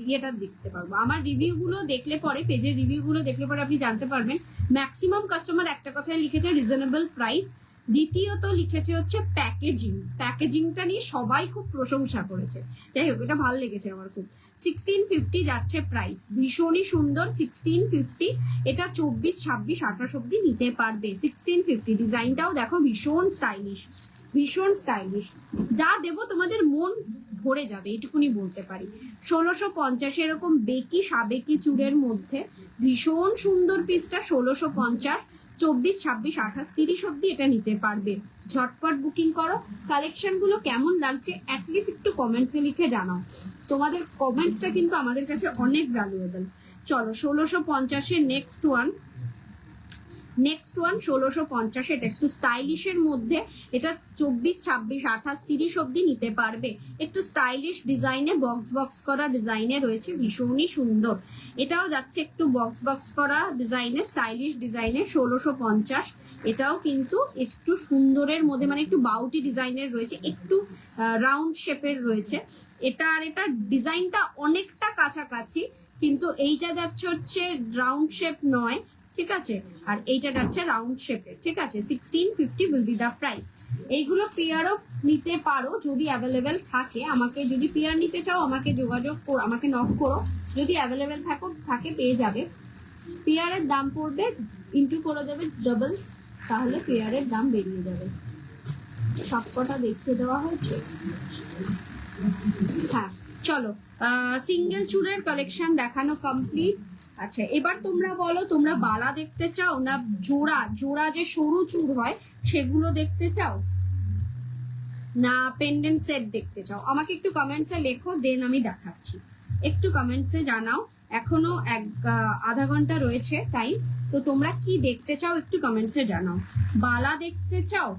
ইয়েটা দেখতে পারবো। আমার রিভিউ গুলো দেখলে পরে, পেজের রিভিউ গুলো দেখলে পরে আপনি জানতে পারবেন ম্যাক্সিমাম কাস্টমার একটা কথাই লিখেছে, রিজনেবল প্রাইস। দ্বিতীয়ত লিখেছে হচ্ছে প্যাকেজিংটা নিয়ে সবাই খুব প্রশংসা করেছে। যাই হোক, এটা ভালো লেগেছে আমার খুব। 1650 যাচ্ছে প্রাইস, ভীষণই সুন্দর 1650। এটা 24, 26, 28 অব্দি নিতে পারবে 1650। ডিজাইনটাও দেখো ভীষণ স্টাইলিশ, যা দেবো তোমাদের মন ভরে যাবে, এটুকুনি বলতে পারি। 1650 এরকম বেকি সাবেকি চুরের মধ্যে ভীষণ সুন্দর পিসটা, 1650, 24, 26, 28, 30 অব্দি এটা নিতে পারবে। ঝটপট বুকিং করো। কালেকশন গুলো কেমন লাগছে অ্যাটলিস্ট একটু কমেন্টসে লিখে জানাও, তোমাদের কমেন্টসটা কিন্তু আমাদের কাছে অনেক ভ্যালুয়েবল। চলো 1650-এর নেক্সট ওয়ান 1650, এটা একটু স্টাইলিশের মধ্যে, এটা 24, 26, 28, 30 অব্দি নিতে পারবে। একটু স্টাইলিশ ডিজাইনে, বক্স করা ডিজাইনে রয়েছে, ভীষণই সুন্দর। এটাও যাচ্ছে একটু বক্স করা ডিজাইনে, স্টাইলিশ ডিজাইনে, 1650। এটাও কিন্তু একটু সুন্দরের মধ্যে, মানে একটু বাউটি ডিজাইনের রয়েছে, একটু রাউন্ড শেপের রয়েছে। এটা আর এটা ডিজাইনটা অনেকটা কাছাকাছি, কিন্তু এইটা যাচ্ছে হচ্ছে রাউন্ড শেপ নয়, ঠিক আছে, আর এইটা যাচ্ছে রাউন্ড শেপের, ঠিক আছে। 1650 উইল বি দা প্রাইস। এইগুলো পেয়ারও নিতে পারো যদি অ্যাভেলেবেল থাকে। আমাকে যদি পেয়ার নিতে চাও আমাকে যোগাযোগ করো, আমাকে নক করো, যদি অ্যাভেলেবেল থাকে পেয়ে যাবে। পেয়ারের দাম পড়বে, ইন্টু করে দেবে ডাবল, তাহলে পেয়ারের দাম বেরিয়ে যাবে। সবকটা দেখিয়ে দেওয়া হয়েছে। হ্যাঁ চলো, সিঙ্গেল চুরের কালেকশন দেখানো কমপ্লিট। আচ্ছা, এবার তোমরা বলো, তোমরা বালা দেখতে চাও না জোড়া যে সরু চুর হয় সেগুলো দেখতে চাও, না পেন্ডেন্ট সেট দেখতে চাও? আমাকে একটু কমেন্টসে লেখো, দেন আমি দেখাচ্ছি। একটু কমেন্টসে জানাও, এখনো আধা ঘন্টা রয়েছে টাইম, তো তোমরা কি দেখতে চাও একটু কমেন্টসে জানাও। বালা দেখতে চাও,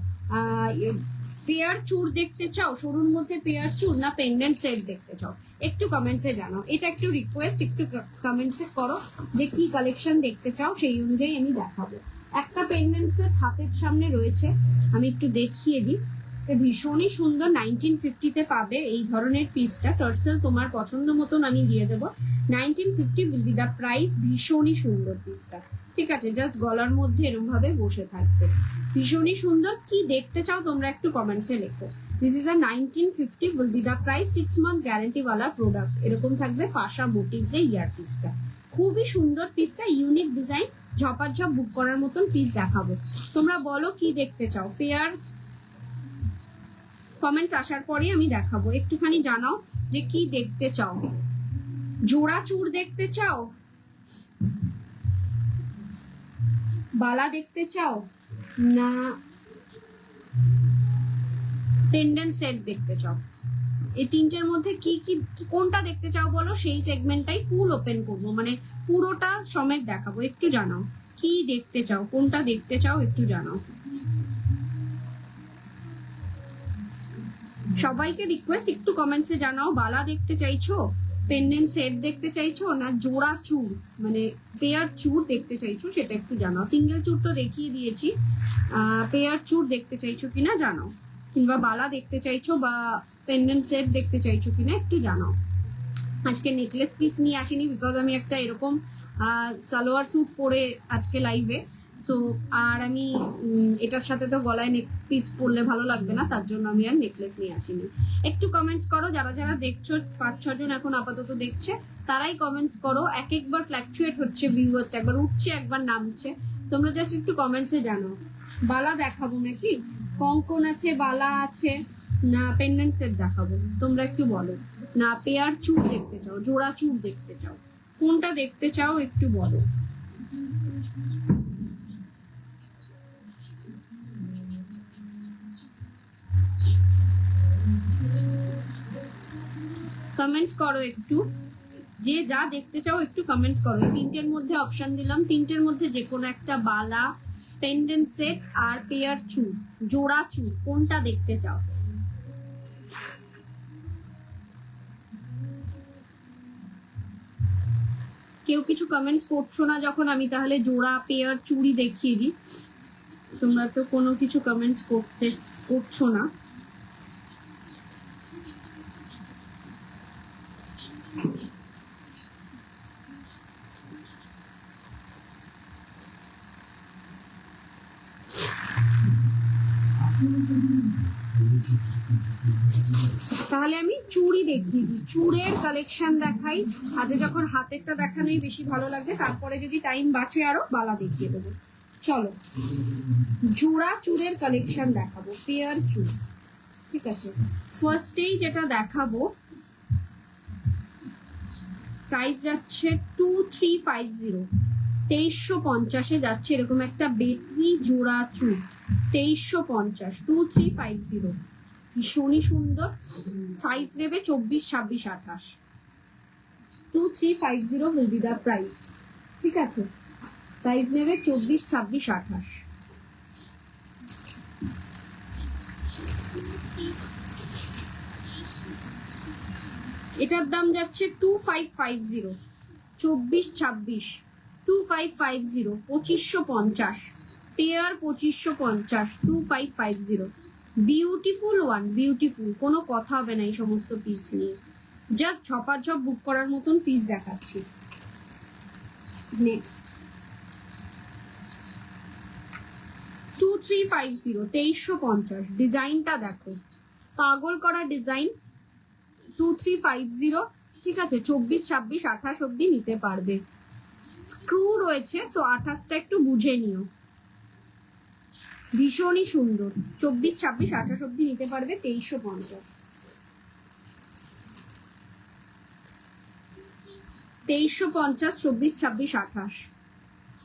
পেয়ার চুর দেখতে চাও, সরুর মধ্যে পেয়ার চুর, না পেন্ডেন্ট সেট দেখতে চাও? একটু কমেন্টসে জানাও, এটা একটু রিকোয়েস্ট, একটু কমেন্টসে করো যে কি কালেকশন দেখতে চাও, সেই অনুযায়ী আমি দেখাবো। একটা পেন্ডেন্ট সেট হাতের সামনে রয়েছে, আমি একটু দেখিয়ে দিই। ভীষণই সুন্দর, 1950-তে পাবে এই ধরনের পিসটা। টার্সেল তোমার পছন্দ মতন আমি দিয়ে দেবো, 1950 উইল বি দ্য প্রাইস। ভীষণই সুন্দর পিসটা, ঠিক আছে, জাস্ট গলার মধ্যে এরকম ভাবে বসে থাকবে, ভীষণই সুন্দর। কি দেখতে চাও তোমরা একটু কমেন্টসে লেখো। This is a 1950 will be the price, 6 month guarantee ওয়ালা প্রোডাক্ট। এরকম থাকবে পাশা মোটিভস এর ইয়ার পিসটা, খুবই সুন্দর পিসটা, ইউনিক ডিজাইন, ঝপাঝপ বুক করার মতন পিস দেখাবো। তোমরা বলো কি দেখতে চাও। পেয়ার কমেন্টস আসার পরে আমি দেখাবো, একটুখানি জানাও যে কি দেখতে চাও। জোড়া চুর দেখতে চাও, বালা দেখতে চাও, না পেন্ডেন্ট সেট দেখতে চাও? এই তিনটের মধ্যে কি কোনটা দেখতে চাও বলো, সেই সেগমেন্টটাই ফুল ওপেন করবো, মানে পুরোটা সমেত দেখাবো। একটু জানাও কি দেখতে চাও, কোনটা দেখতে চাও একটু জানাও। সবাইকে রিকোয়েস্ট একটু কমেন্টসে জানাও, বালা দেখতে চাইছো, পেন্ডেন্ট সেট দেখতে চাইছো, না জোড়া চুর মানে পেয়ার চুর দেখতে চাইছো, সেটা একটু জানাও। সিঙ্গেল চুর তো দেখিয়ে দিয়েছি, পেয়ার চুর দেখতে চাইছো কিনা জানাও। কিংবা বালা দেখতে চাইছো বা পেন্ডেন্ট সেট দেখতে চাইছো কিনা একটু জানাও। আজকে নেকলেস পিস নিয়ে আসিনি, বিকজ আমি একটা এরকম সালোয়ার স্যুট পরে আজকে লাইভে, সো আর আমি এটার সাথে তো গলায় নেক পিস পরলে ভালো লাগবে না, তার জন্য আমি আর নেকলেস নিয়ে আসিনি। একটু কমেন্টস করো, যারা যারা দেখছো 5-6 জন এখন আপাতত দেখছে, তারাই কমেন্টস করো। একবার ফ্ল্যাকচুয়েট হচ্ছে ভিউয়ার্সটা, একবার উঠছে একবার নামছে, তোমরা জাস্ট একটু কমেন্টসে জানো। বালা দেখাবো নাকি, কঙ্কন আছে, বালা আছে, না পেন্ডেন্ট সেট দেখাবো, তোমরা একটু বলো। না পেয়ার চুড় দেখতে চাও, জোড়া চুড় দেখতে চাও, কোনটা দেখতে চাও একটু বলো। কমেন্টস করো একটু, যে যা দেখতে চাও একটু কমেন্টস করো। তিনটের মধ্যে অপশন দিলাম, তিনটের মধ্যে যে কোনো একটা বালা, পেন্ডেন্ট সেট আর পেয়ার চুড়, জোড়া চুড়, কোনটা দেখতে চাও। কেউ কিছু কমেন্টস করছো না যখন, আমি তাহলে জোড়া পেয়ার চুড়ি দেখিয়ে দিই। তোমরা তো কোনো কিছু কমেন্টস করছো না। তাহলে আমি চুড়ি দেখিয়ে দিই, চুড়ের কালেকশন দেখাই। আজকে যখন হাতেরটা দেখানোই বেশি ভালো লাগবে, তারপরে যদি টাইম বাঁচে আরো বালা দেখিয়ে দেবো। চলো জোড়া চুড়ের কালেকশন দেখাবো, পেয়ার চুড়। ঠিক আছে, ফার্স্টেই যেটা দেখাবো, প্রাইস যাচ্ছে 2350, 2350 যাচ্ছে এরকম একটা বেটরি জোড়া চুড়, 2350, 2350, ভীষণই সুন্দর। সাইজ নেবে 24, 26, 28, 2350 উইল বি দ্য প্রাইস। ঠিক আছে, সাইজ নেবে 24, 26, 28। এটার দাম যাচ্ছে 2550, 24, 26, 2550, 2550, পেয়ার 2550, 2550। বিউটিফুল ওয়ান, বিউটিফুল, কোনো কথা হবে না এই সমস্ত পিস নিয়ে, জাস্ট ঝপাঝপ বুক করার মতন পিস দেখাচ্ছি। নেক্সট 2350, 2350, ডিজাইনটা দেখো, পাগল করা ডিজাইন। 2350, ঠিক আছে, 24, 26, 28 অব্দি নিতে পারবে। স্ক্রু রয়েছে, সো 28টা একটু বুঝে নিও। ভীষণই সুন্দর, 24, 26, 28 অব্দি নিতে পারবে 2350, 2350, 24, 26, 28,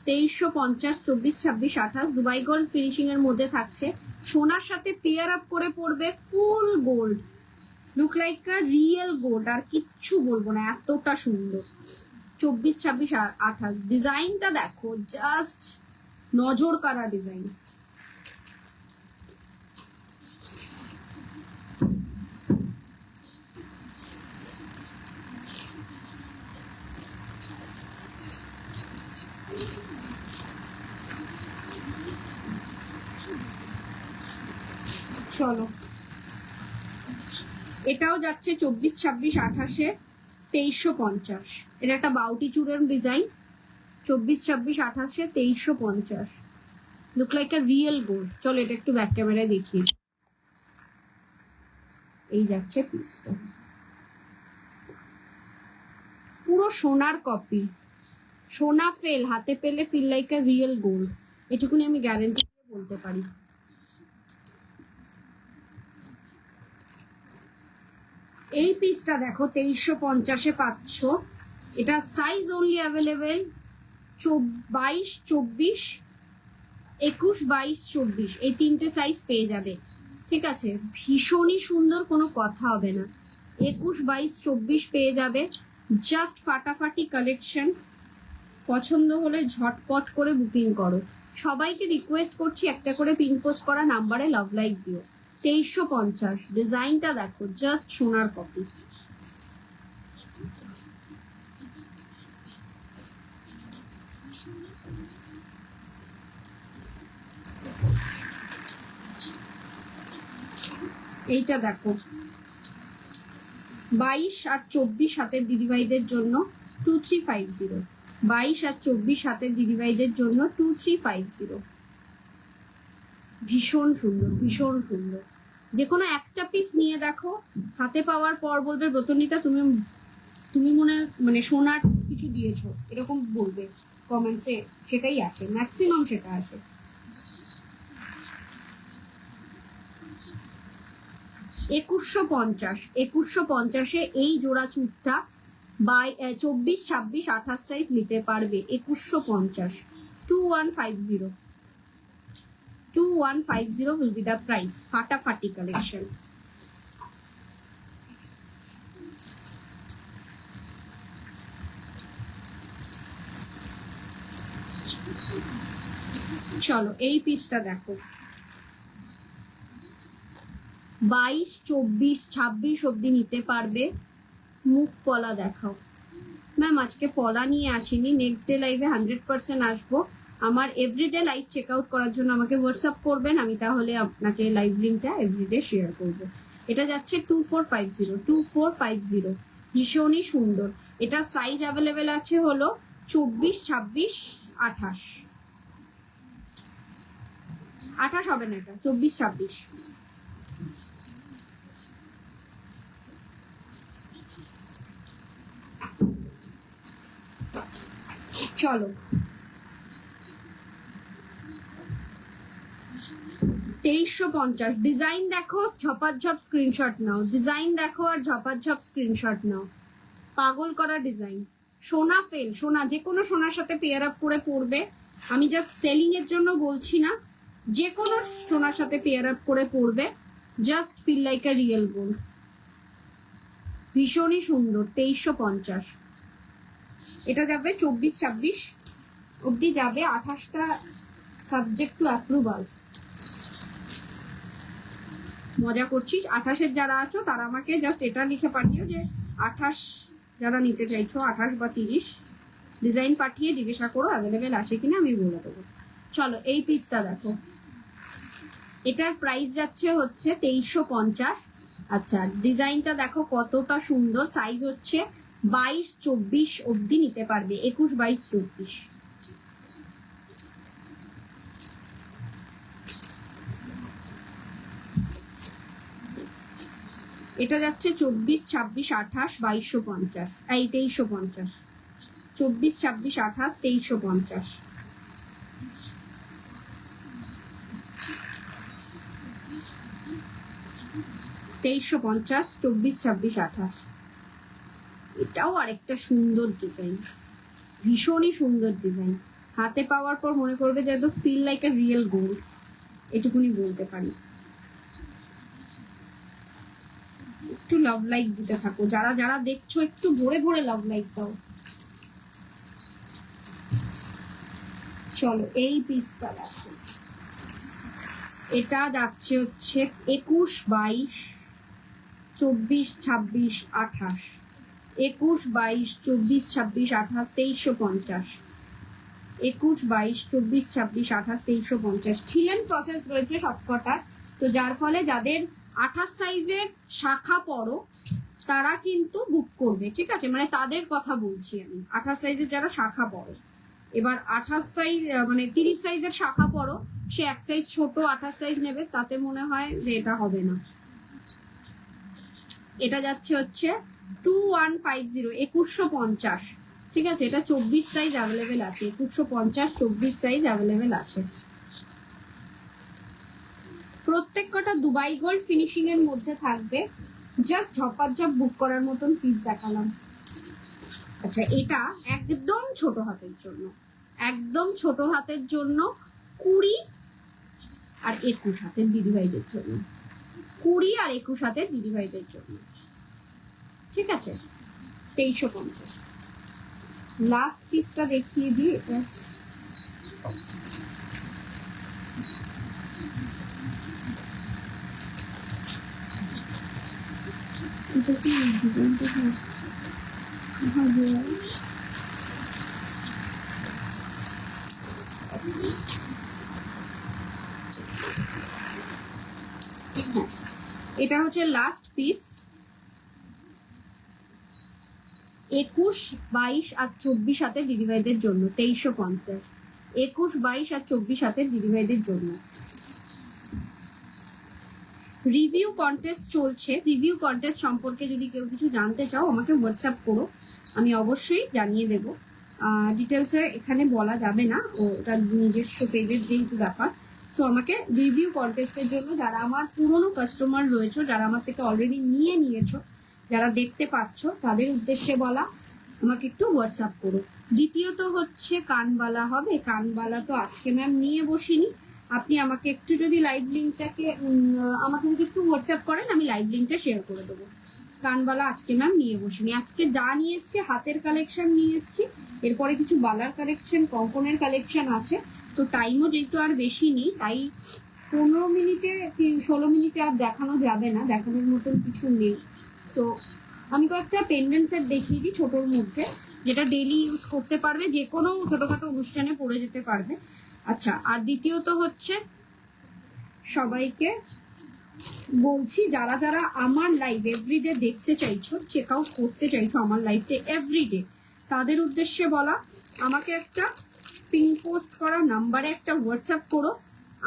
2350, 24, 26, 28। দুবাই গোল্ড ফিনিশিং এর মধ্যে থাকছে, সোনার সাথে পেয়ার আপ করে পড়বে, full gold, look like a real gold, আর কিচ্ছু বলবো না, এতটা সুন্দর। 24, 26, 28, ডিজাইনটা দেখো, জাস্ট নজর কাড়া ডিজাইন। চলো, এটাও যাচ্ছে 24, 26, 28, 2350। এটা একটা বাউটি চূড়ের design, 24, 26, 28, 2350, look like a real gold. চলো এটা একটু ব্যাক ক্যামেরায় দেখিয়ে, এই যাচ্ছে পিসটা, পুরো সোনার কপি, সোনা ফেল, হাতে পেলে feel like a real gold, এটুকুনি আমি গ্যারেন্টি দিয়ে বলতে পারি। এই পিসটা দেখো, 2350 পাচ্ছ। এটা সাইজ অনলি অ্যাভেলেবেল 22, 24, 21, 22, 24, এই তিনটে সাইজ পেয়ে যাবে। ঠিক আছে, ভীষণই সুন্দর, কোনো কথা হবে না। 21, 22, 24 পেয়ে যাবে, জাস্ট ফাটাফাটি কালেকশন। পছন্দ হলে ঝটপট করে বুকিং করো। সবাইকে রিকোয়েস্ট করছি একটা করে পিন পোস্ট করা নাম্বারে লাভ লাইক দিও। 2350, ডিজাইনটা দেখো, জাস্ট সোনার কপি। এইটা দেখো 22 আর 24 হাতের দিদিভাইদের জন্য 2350। 22 আর 24 হাতের দিদিভাইদের জন্য 2350। ভীষণ সুন্দর, ভীষণ সুন্দর। যে কোনো একটা পিস নিয়ে দেখো, হাতে পাওয়ার পর বলবে ব্রতনীটা তুমি তুমি মানে সোনার কিছু দিয়েছো, এরকম বলবে কমেন্টসে। সেটাই আসে, ম্যাক্সিমাম সেটা আসে। একুশশো পঞ্চাশে এই জোড়া চুটটা 24, 26, 28 সাইজ নিতে পারবে। 2150, 2150 will be the price. ফাটাফাটি কালেকশন। চলো এই পিসটা দেখো, 22, 24, 26 অব্দি নিতে পারবে। মুখ পলা দেখাও। ম্যাম আজকে পলা নিয়ে আসিনি, নেক্সট ডে লাইভে 100% আসবো। আমার এভরিডে লাইভ চেক আউট করার জন্য আমাকে হোয়াটসঅ্যাপ করবেন, আমি তাহলে আপনাকে লাইভ লিঙ্কটা এভরিডে শেয়ার করবো। এটা যাচ্ছে 2450। ভীষণই সুন্দর। এটা সাইজ অ্যাভেলেবেল আছে হলো 24, 26, 28। 28 হবে না, এটা 24, 26। চলো 2350। ডিজাইন দেখো, ঝপাঝপ স্ক্রিনশট নাও। ডিজাইন দেখো আর ঝপাঝপ স্ক্রিনশট নাও। পাগল করা ডিজাইন। সোনা ফেল, সোনা যে কোনো সোনার সাথে পেয়ার আপ করে পরবে। আমি জাস্ট সেলিং এর জন্য বলছি না, যে কোনো সোনার সাথে পেয়ার আপ করে পরবে, just feel like a real gold. ভীষণই সুন্দর। 2350। এটা যাবে 24, 26 অব্দি যাবে। 28টা সাবজেক্ট টু অ্যাপ্রুভাল। মজা করছিস? 28-এর যারা আছো তারা আমাকে জাস্ট এটা লিখে পাঠিও যে 28 যারা নিতে চাইছো, 28 বা 30 ডিজাইন পাঠিয়ে জিজ্ঞাসা করো অ্যাভেলেবেল আছে কিনা, আমি বলে দেবো। চলো এই পিসটা দেখো, এটার প্রাইস যাচ্ছে হচ্ছে 2350। আচ্ছা ডিজাইনটা দেখো কতটা সুন্দর। সাইজ হচ্ছে 22, 24 অব্দি নিতে পারবে। 21, 22, 24। এটা যাচ্ছে 24, 26, 28, 2250। এই 2350। 24, 26, 28, 2350। তেইশশো পঞ্চাশ, 24, 26, 28। এটাও আরেকটা সুন্দর ডিজাইন, ভীষণই সুন্দর ডিজাইন। হাতে পাওয়ার পর মনে করবে যে একদম feel like a real gold, এটুকুনি বলতে পারি। একটু লাভ লাইক দিতে থাকো, যারা যারা দেখছো একটু ভরে ভরে লাভ লাইক দাও। চলো এই পিসটা দেখো, এটা যাচ্ছে হচ্ছে 21, 22, 24, 26, 28। 21, 22, 24, 26, 28, 2350। 21, 22, 24, 26, 28, 2350। ছিলেন প্রসেস রয়েছে সবকটা, তো যার ফলে যাদের 28 সাইজের শাখা পড়ো তারা কিন্তু বুক করবে, ঠিক আছে? মানে তাদের কথা বলছি আমি, 28 সাইজের যারা শাখা পড়ো। এবার 28 সাইজ মানে 30 সাইজের শাখা পড়ো, সে এক সাইজ ছোট 28 সাইজ নেবে, তাতে মনে হয় যে এটা হবে না। এটা যাচ্ছে হচ্ছে 2150, 2150, ঠিক আছে? এটা 24 সাইজ অ্যাভেলেবেল আছে। 2150, 24 সাইজ অ্যাভেলেবেল আছে। প্রত্যেক কটা দুবাই গোল্ড ফিনিশিং এর মধ্যে থাকবে। জাস্ট ঝপাঝপ বুক করার মতন পিস দেখালাম। আচ্ছা এটা একদম ছোট হাতের জন্য, একদম ছোট হাতের জন্য 20 আর 21 হাতের দিদিভাইদের জন্য, 20 আর 21 হাতের দিদিভাইদের জন্য, ঠিক আছে? 2350। লাস্ট পিসটা দেখিয়ে দিই। এটা এটা কি ডিজাইনটা হবে? এটা হচ্ছে লাস্ট পিস। 21, 22 আর 24 হাতের দিদিভাইদের জন্য 2350। 21, 22 আর 24 হাতের দিদিভাইদের জন্য। রিভিউ কন্টেস্ট চলছে। রিভিউ কন্টেস্ট সম্পর্কে যদি কেউ কিছু জানতে চাও আমাকে হোয়াটসঅ্যাপ করো, আমি অবশ্যই জানিয়ে দেবো। ডিটেলসে এখানে বলা যাবে না, ওটা নিজস্ব পেজের যেহেতু ব্যাপার। সো আমাকে রিভিউ কন্টেস্টের জন্য যারা আমার পুরনো কাস্টমার রয়েছে, যারা আমার থেকে অলরেডি নিয়েছো, যারা দেখতে পাচ্ছ, তাদের উদ্দেশ্যে বলা, আমাকে একটু হোয়াটসঅ্যাপ করো। দ্বিতীয়ত হচ্ছে কানবালা হবে। কানবালা তো আজকে ম্যাম নিয়ে বসিনি, আপনি আমাকে একটু যদি লাইভ লিঙ্কটাকে আমাকে যদি একটু হোয়াটসঅ্যাপ করেন, আমি লাইভ লিঙ্কটা শেয়ার করে দেবো। কানবালা আজকে ম্যাম নিয়ে বসিনি, আজকে যা নিয়ে এসছি হাতের কালেকশন নিয়ে এসছি, এরপরে কিছু বালার কালেকশন, কঙ্কনের কালেকশন আছে। তো টাইমও যেহেতু আর বেশি নেই, তাই 15 মিনিটে 16 মিনিটে আর দেখানো যাবে না, দেখানোর মতন কিছু নেই। সো আমি কয়েকটা পেন্ডেন্ট সেট দেখিয়ে দিই ছোটোর মধ্যে, যেটা ডেইলি ইউজ করতে পারবে, যে কোনো ছোটোখাটো অনুষ্ঠানে পরে যেতে পারবে। আচ্ছা, আর দ্বিতীয়ত হচ্ছে সবাইকে বলছি, যারা যারা আমার লাইভ এভরিডে দেখতে চাইছো, চেক আউট করতে চাইছো আমার লাইভটা এভরিডে, তাদের উদ্দেশ্যে বলা, আমাকে একটা পিন পোস্ট করা নাম্বারে একটা হোয়াটসঅ্যাপ করো,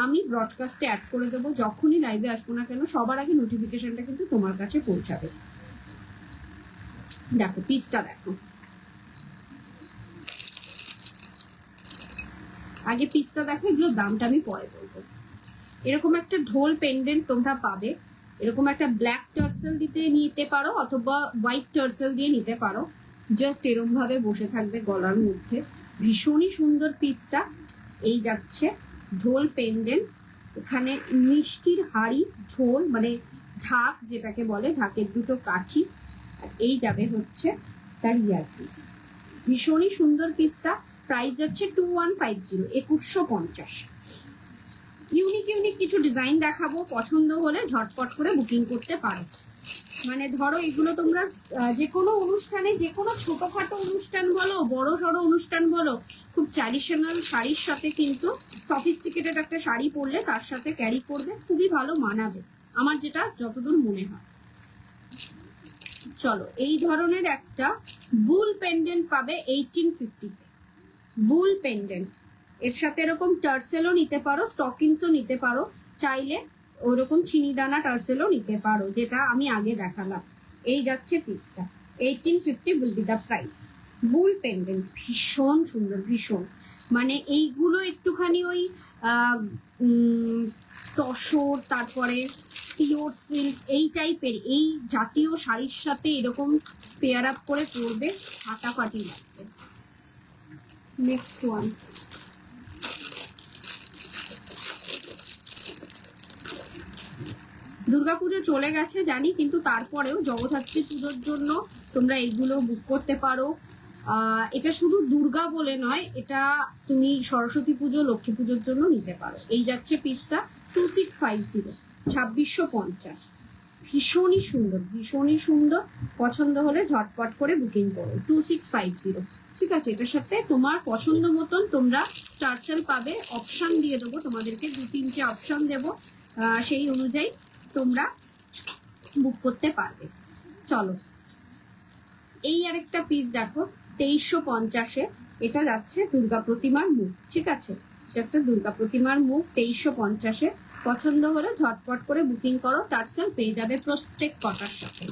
আমি ব্রডকাস্টে অ্যাড করে দেবো। যখনই লাইভে আসবো না কেন, সবার আগে নোটিফিকেশনটা কিন্তু তোমার কাছে পৌঁছাবে। দেখো পিসটা দেখো, আগে পিসটা দেখো, এগুলোর দামটা আমি পরে বলবো। এরকম একটা ঢোল পেন্ডেন্ট তোমরা পাবে, এরকম একটা ব্ল্যাক টার্সেল নিতে পারো, অথবা হোয়াইট টার্সেল দিয়ে নিতে পারো। জাস্ট এরকম ভাবে বসে থাকবে গলার মধ্যে, ভীষণই সুন্দর পিসটা। এই যাচ্ছে ঢোল পেন্ডেন্ট, এখানে মিষ্টির হাড়ি, ঢোল মানে ঢাক যেটাকে বলে, ঢাকের দুটো কাঠি, আর এই যাবে হচ্ছে তার ইয়ার পিস। ভীষণই সুন্দর পিসটা। প্রাইস যাচ্ছে 2150, 2150। ইউনিক কিছু ডিজাইন দেখাবো, পছন্দ হলে ঝটপট করে বুকিং করতে পারো। মানে ধরো এগুলো তোমরা যে কোনো অনুষ্ঠানে, যে কোনো ছোটখাটো অনুষ্ঠান বলো, বড় সড়ো অনুষ্ঠান বলো, খুব ট্র্যাডিশনাল শাড়ির সাথে কিন্তু সফিস্টিকেটেড একটা শাড়ি পরলে তার সাথে ক্যারি করবে, খুবই ভালো মানাবে, আমার যেটা যতদূর মনে হয়। চলো, এই ধরনের একটা বুল পেন্ডেন্ট পাবে 1850-তে। বুল পেন্ডেন্ট, এর সাথে এরকম টার্সেলও নিতে পারো, স্টকিংসও নিতে পারো, চাইলে ওরকম চিনিদানা টার্সেলও নিতে পারো, যেটা আমি আগে দেখালাম। এই যাচ্ছে পিসটা, 1850 will be the price. Bull pendant ভীষণ সুন্দর, ভীষণ, মানে এইগুলো একটুখানি ওই তসর, তারপরে পিওর সিল্ক, এই টাইপের, এই জাতীয় শাড়ির সাথে এরকম পেয়ার আপ করে পরবে, ফাটাফাটি লাগবে। নেক্সট ওয়ান, দুর্গাপুজো চলে গেছে জানি, কিন্তু তারপরেও জগদ্ধাত্রী পুজোর জন্য তোমরা এইগুলো বুক করতে পারো। এটা শুধু দুর্গা বলে নয়, এটা তুমি সরস্বতী পুজো, লক্ষ্মী পুজোর জন্য নিতে পারো। এই যাচ্ছে পিসটা 2650, 2650। ভীষণই সুন্দর, ভীষণই সুন্দর, পছন্দ হলে ঝটপট করে বুকিং করো। 2650, ঠিক আছে। এটার সাথে তোমার পছন্দ মতন তোমরা টার্সেল পাবে, অপশন দিয়ে দেবো তোমাদেরকে, 2-3টে অপশন দেবো, সেই অনুযায়ী তোমরা বুক করতে পারবে। চলো, এই আরেকটা পিস দেখো 2350-এ, এটা যাচ্ছে দুর্গা প্রতিমার মুখ, ঠিক আছে, এটা একটা দুর্গা প্রতিমার মুখ 2350-এ। পছন্দ হলে ঝটপট করে বুকিং করো, টার্সেল পেয়ে যাবে প্রত্যেক কটার সাথে।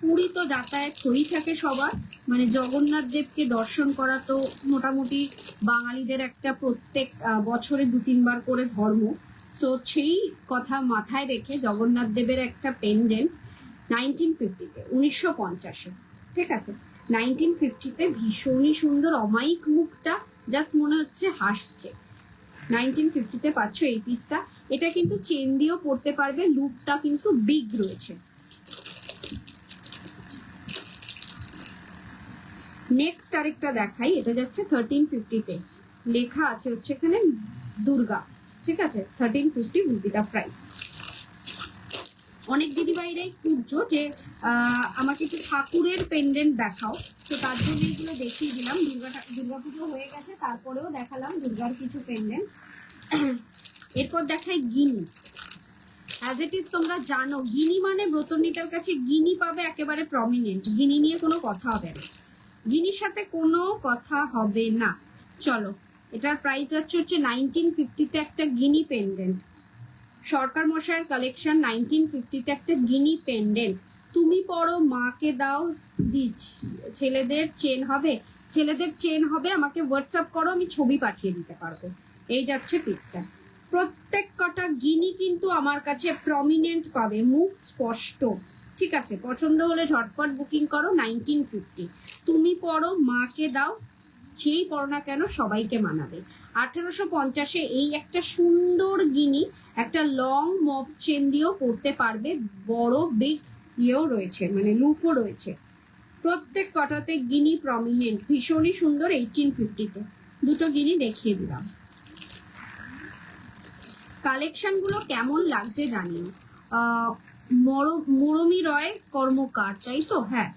পুরী তো যাতায়াত হয়েই থাকে সবার, মানে জগন্নাথ দেবকে দর্শন করা তো মোটামুটি বাঙালিদের একটা প্রত্যেক বছরে 2-3 বার করে ধর্ম। সো সেই কথা মাথায় রেখে জগন্নাথ দেবের একটা পেন্ডেন্ট 1950-তে, 1950-এ, ঠিক আছে, 1950-তে, ভীষণই সুন্দর, অমায়িক মুখটা জাস্ট মনে হচ্ছে হাসছে। 1950-তে পাচ্ছ এই পিসটা। এটা কিন্তু চেন দিয়েও পরতে পারবে, লুপটা কিন্তু বিগ রয়েছে। নেক্সট আরেকটা দেখাই, এটা যাচ্ছে 1350-তে, লেখা আছে হচ্ছে এখানে দুর্গা, ঠিক আছে, 1350 উইল বি দ্য প্রাইস। অনেক দিদিভাইরাই খুঁজছো যে আমাকে একটু ঠাকুরের পেন্ডেন্ট দেখাও, তো তার জন্য এগুলো দেখিয়ে দিলাম। দুর্গাপুজো হয়ে গেছে, তারপরেও দেখালাম দুর্গার কিছু পেন্ডেন্ট। এরপর দেখাই গিনি। অ্যাজ ইট ইজ তোমরা জানো গিনি মানে ব্রতনীটার কাছে গিনি পাবে একেবারে প্রমিনেন্ট, গিনি নিয়ে কোনো কথা হবে না, গিনির সাথে কোনো কথা হবে না। চলো, এটার প্রাইস হচ্ছে 1950-তে একটা গিনি পেন্ডেন্ট, সরকার মশাইয়ের কালেকশন। 1950-তে একটা গিনি পেন্ডেন্ট, তুমি পড়ো মাকে দাও দিচ্ছ। ছেলেদের চেন হবে, ছেলেদের চেন হবে, আমাকে হোয়াটসঅ্যাপ করো, আমি ছবি পাঠিয়ে দিতে পারবো। এই যাচ্ছে পিসটা। প্রত্যেক কটা গিনি কিন্তু আমার কাছে প্রমিনেন্ট পাবে, মুখ স্পষ্ট। ঠিক আছে, পছন্দ হলে ঝটপট বুকিং করো। 1950, তুমি পড়ো মাকে দাও, যেই পড়ো না কেন সবাইকে মানাবে। 1850-এ এই একটা সুন্দর গিনি, একটা লং মফ চেন দিয়েও পড়তে পারবে, বড় বিগ ইয়েও রয়েছে, মানে লুফও রয়েছে। প্রত্যেক কটাতে গিনি প্রমিনেন্ট, ভীষণই সুন্দর। 1850-তে দুটো গিনি দেখিয়ে দিলাম। কালেকশন গুলো কেমন লাগছে জানিও। মরমি রয় কর্মকার, তাই তো? হ্যাঁ,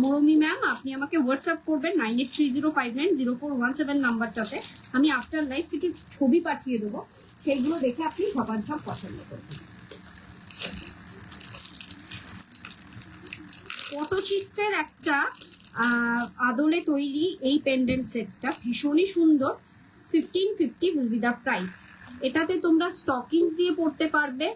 মরমি ম্যাম, আপনি আমাকে হোয়াটসঅ্যাপ করবেন 9830590417 নাম্বারটাতে। আমি আফটার লাইভ কিছু ছবি পাঠিয়ে দেবো, সেইগুলো দেখে আপনি ঝপাঝপ পছন্দ করবেন। পটচিত্রের একটা আদলে তৈরি এই পেন্ডেন্ট সেটটা ভীষণই সুন্দর। 1550 উইল বি দ্য প্রাইস। এটাতে তোমরা স্টকিংস দিয়ে পড়তে পারবে।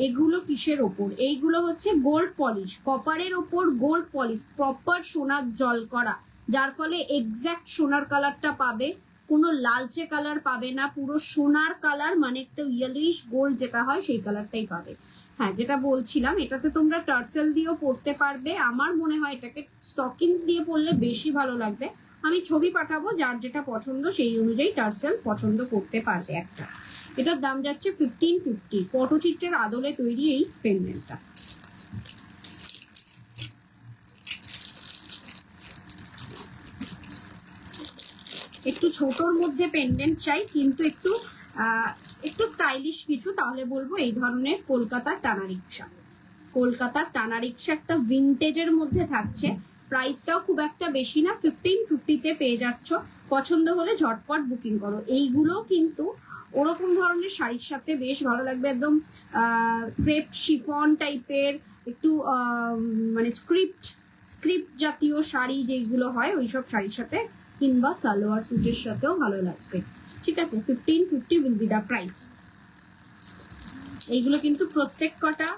এগুলো কিসের ওপর? এইগুলো হচ্ছে গোল্ড পলিশ, কপারের ওপর গোল্ড পলিশ, প্রপার সোনার জল করা, যার ফলে এক্স্যাক্ট সোনার কালারটা পাবে, কোনো লালচে কালার পাবে না, পুরো সোনার কালার, মানে একটা ইয়েলোইশ গোল্ড যেটা হয় সেই কালারটাই পাবে। হ্যাঁ, যেটা বলছিলাম, এটাতে তোমরা টার্সেল দিয়েও পড়তে পারবে। আমার মনে হয় এটাকে স্টকিংস দিয়ে পড়লে বেশি ভালো লাগবে। আমি ছবি পাঠাবো, যার যেটা পছন্দ সেই অনুযায়ী টার্সেল পছন্দ করতে পারবে একটা। এটার দাম যাচ্ছে 1550, পটচিত্রের আদলে তৈরি এই পেন্ডেন্টটা। একটু ছোটর মধ্যে পেন্ডেন্ট চাই, কিন্তু একটু স্টাইলিশ কিছু, তাহলে বলবো এই ধরনের কলকাতার টানা রিক্সা। কলকাতার টানা রিক্সা একটা ভিন্টেজের মধ্যে থাকছে, প্রাইসটাও খুব একটা বেশি না, 1550-তে পেয়ে যাচ্ছ। পছন্দ হলে ঝটপট বুকিং করো। এইগুলো কিন্তু ওরকম ধরনের শাড়ির সাথে বেশ ভালো লাগবে, একদম ক্রেপ শিফন টাইপের, একটু মানে স্ক্রিপ্ট জাতীয় শাড়ি যেগুলো হয় ওইসব শাড়ির সাথে, কিংবা সালোয়ার স্যুটের সাথেও ভালো লাগবে। ঠিক আছে, 1550 উইল বি দ্য প্রাইস। এইগুলো কিন্তু প্রত্যেক কটা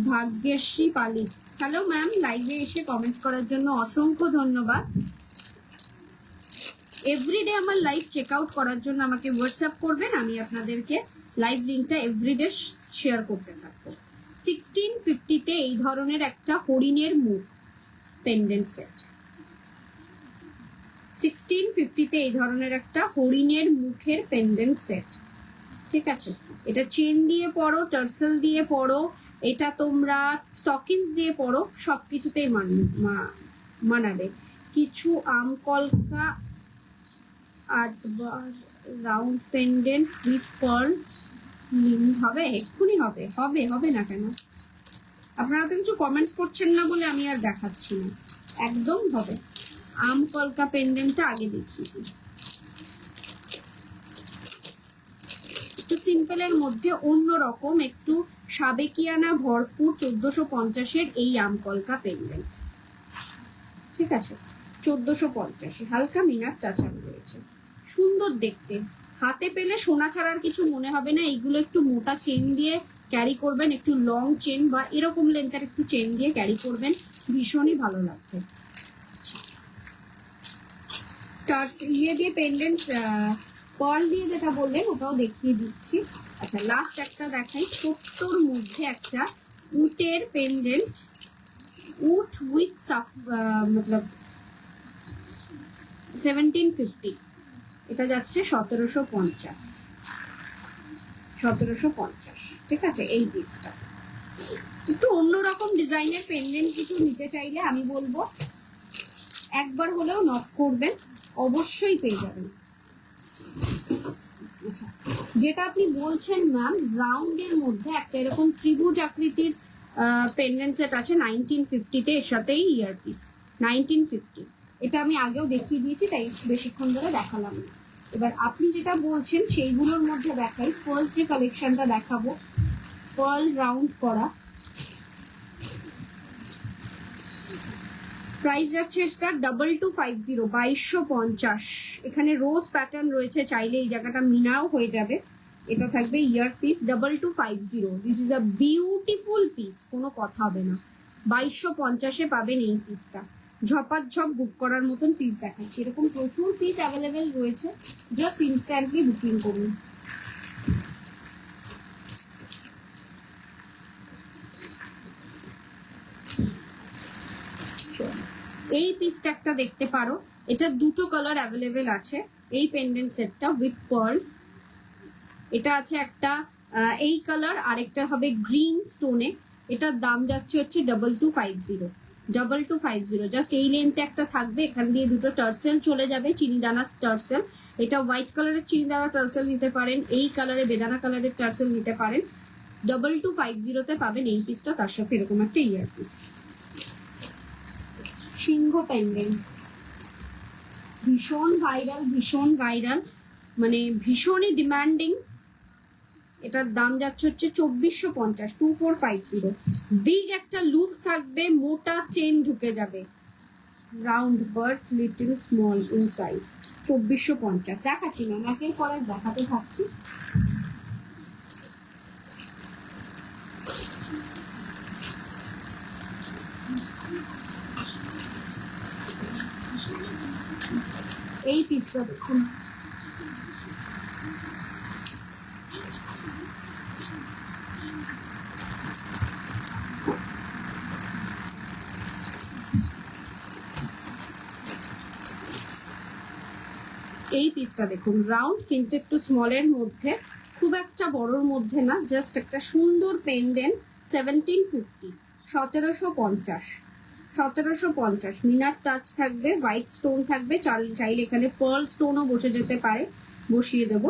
ভাগ্যশ্রী পালি। হ্যালো ম্যাম, লাইভে এসে কমেন্টস করার জন্য অসংখ্য ধন্যবাদ। এভরিডে আমার লাইভ চেক আউট করার জন্য আমাকে হোয়াটসঅ্যাপ করবেন, আমি আপনাদেরকে লাইভ লিঙ্কটা এভরিডে শেয়ার করতে থাকবো। 1650-তে এই ধরনের একটা হরিণের মুখ পেন্ডেন্ট সেট। 1650-তে এই ধরনের একটা হরিণের মুখের পেন্ডেন্ট সেট। ঠিক আছে, এটা চেন দিয়ে পড়ো, টার্সেল দিয়ে পড়ো, এটা তোমরা স্টকিংস দিয়ে পড়ো, সবকিছুতেই মানাবে। কিছু আমকলকা আটবার রাউন্ড পেন্ডেন্ট উইথ পার্ল হবে, এক্ষুনি হবে, হবে না কেন? আপনারা তো কিছু কমেন্টস করছেন না বলে আমি আর দেখাচ্ছি না, একদম হবে। আমকলকা পেন্ডেন্টটা আগে দেখিয়ে দিই। একটু সিম্পলের মধ্যে অন্যরকম, একটু সাবেকিয়ানা ভরপুর 1450-এর এই আমকলকা পেন্ডেন্ট। ঠিক আছে, 1450, হালকা মিনার টাচানো রয়েছে, সুন্দর দেখতে। হাতে পেলে সোনা ছাড়ার কিছু মনে হবে না। এইগুলো একটু মোটা চেন দিয়ে ক্যারি করবেন, একটু লং চেন বা এরকম লেন্থের একটু চেন দিয়ে ক্যারি করবেন, ভীষণই ভালো লাগবে। ইয়ে দিয়ে পেন্ডেন্ট, পার্ল দিয়ে যেটা বললেন ওটাও দেখিয়ে দিচ্ছি। আচ্ছা, লাস্ট একটা দেখাই, 70-র মধ্যে একটা উটের পেন্ডেন্ট, উট উইথ মতলব 1750, এটা যাচ্ছে 1750। ঠিক আছে, এই পিসটা একটু অন্যরকম ডিজাইনের পেন্ডেন্ট কিছু নিতে চাইলে আমি বলবো একবার হলেও নক করবেন, অবশ্যই পেয়ে যাবেন। আচ্ছা, যেটা আপনি বলছেন ম্যাম, রাউন্ডের মধ্যে একটা এরকম ত্রিভুজ আকৃতির পেন্ডেন্ট সেট আছে 1950-তে, এর সাথেই ইয়ারপিস। 1950, এটা আমি আগেও দেখিয়ে দিয়েছি, তাই বেশিক্ষণ ধরে দেখালাম না। এবার আপনি যেটা বলছেন সেইগুলোর মধ্যে দেখাই। ফার্স্ট যে কালেকশনটা দেখাবো পার্ল রাউন্ড করা। প্রাইস যাচ্ছে এটা 2250, 2250। এখানে রোজ প্যাটার্ন রয়েছে, চাইলে এই জায়গাটা মিনাও হয়ে যাবে। এটা থাকবে ear piece 2250। This is a beautiful piece, কোনো কথা হবে না। 2250-এ পাবেন এই পিসটা। ঝপাঝপ বুক করার মতন পিস দেখাচ্ছি। এরকম প্রচুর পিস অ্যাভেলেবেল রয়েছে, জাস্ট ইনস্ট্যান্টলি বুকিং করুন। এই পিসটা একটা দেখতে পারো, এটা দুটো কালার অ্যাভেলেবেল আছে। এই পেন্ডেন্ট সেটটা উইথ পার্ল, এটা আছে একটা এই কালার, আরেকটা হবে গ্রিন স্টোনে। এটার দাম যাচ্ছে হচ্ছে 2250, 2250। জাস্ট এই লেন্থে একটা থাকবে, এখান দিয়ে দুটো টার্সেল চলে যাবে, চিনিদানা টার্সেল। এটা হোয়াইট কালারের চিনিদানা টার্সেল নিতে পারেন, এই কালারে বেদানা কালারের টার্সেল নিতে পারেন। 2250-তে পাবেন এই পিসটা, তার সাথে এরকম একটা ইয়ার পিস। সিংহ পেন্ডেন্ট ভীষণ ভাইরাল, ভীষণ ভাইরাল, মানে ভীষণই ডিমান্ডিং। এটার দাম যাচ্ছে হচ্ছে 2450, 2450। বিগ একটা লুফ থাকবে, মোটা চেন ঢুকে যাবে, round but little small in size. 2450 দেখাচ্ছি না, নাকের পরে দেখাতে থাকছি। এই পিসটা দেখুন, এই পিসটা দেখুন, রাউন্ড কিন্তু একটু স্মলের মধ্যে, খুব একটা বড়র মধ্যে না, জাস্ট একটা সুন্দর পেন্ডেন্ট। 1750, 1750, 1750। মিনার টাচ থাকবে, হোয়াইট স্টোন থাকবে, চাইলে এখানে পার্ল স্টোনও বসে যেতে পারে, বসিয়ে দেবো।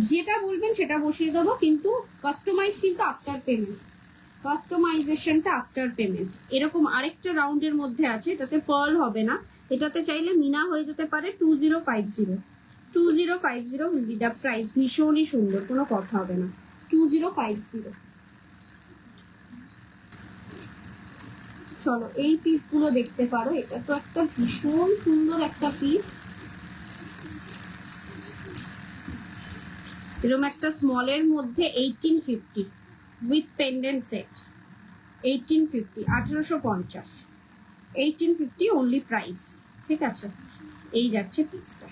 যেটা বলবেন সেটা বসিয়ে দেবো, কিন্তু কাস্টমাইজ কিন্তু আফটার পেমেন্ট, কাস্টমাইজেশনটা আফটার পেমেন্ট। এরকম আরেকটা রাউন্ডের মধ্যে আছে, এটাতে পার্ল হবে না, এটাতে চাইলে মিনা হয়ে যেতে পারে। 2050, 2050 উইল বি দ্য প্রাইস। ভীষণই সুন্দর, কোনো কথা হবে না। 2050। চলো এই পিসগুলো দেখতে পারো, এটা তো একটা ভীষণ সুন্দর একটা পিস। এরকম একটা স্মলের মধ্যে 1850 with pendant set. 1850, 1850, 1850 only price. ঠিক আছে, এই যাচ্ছে পিসটা।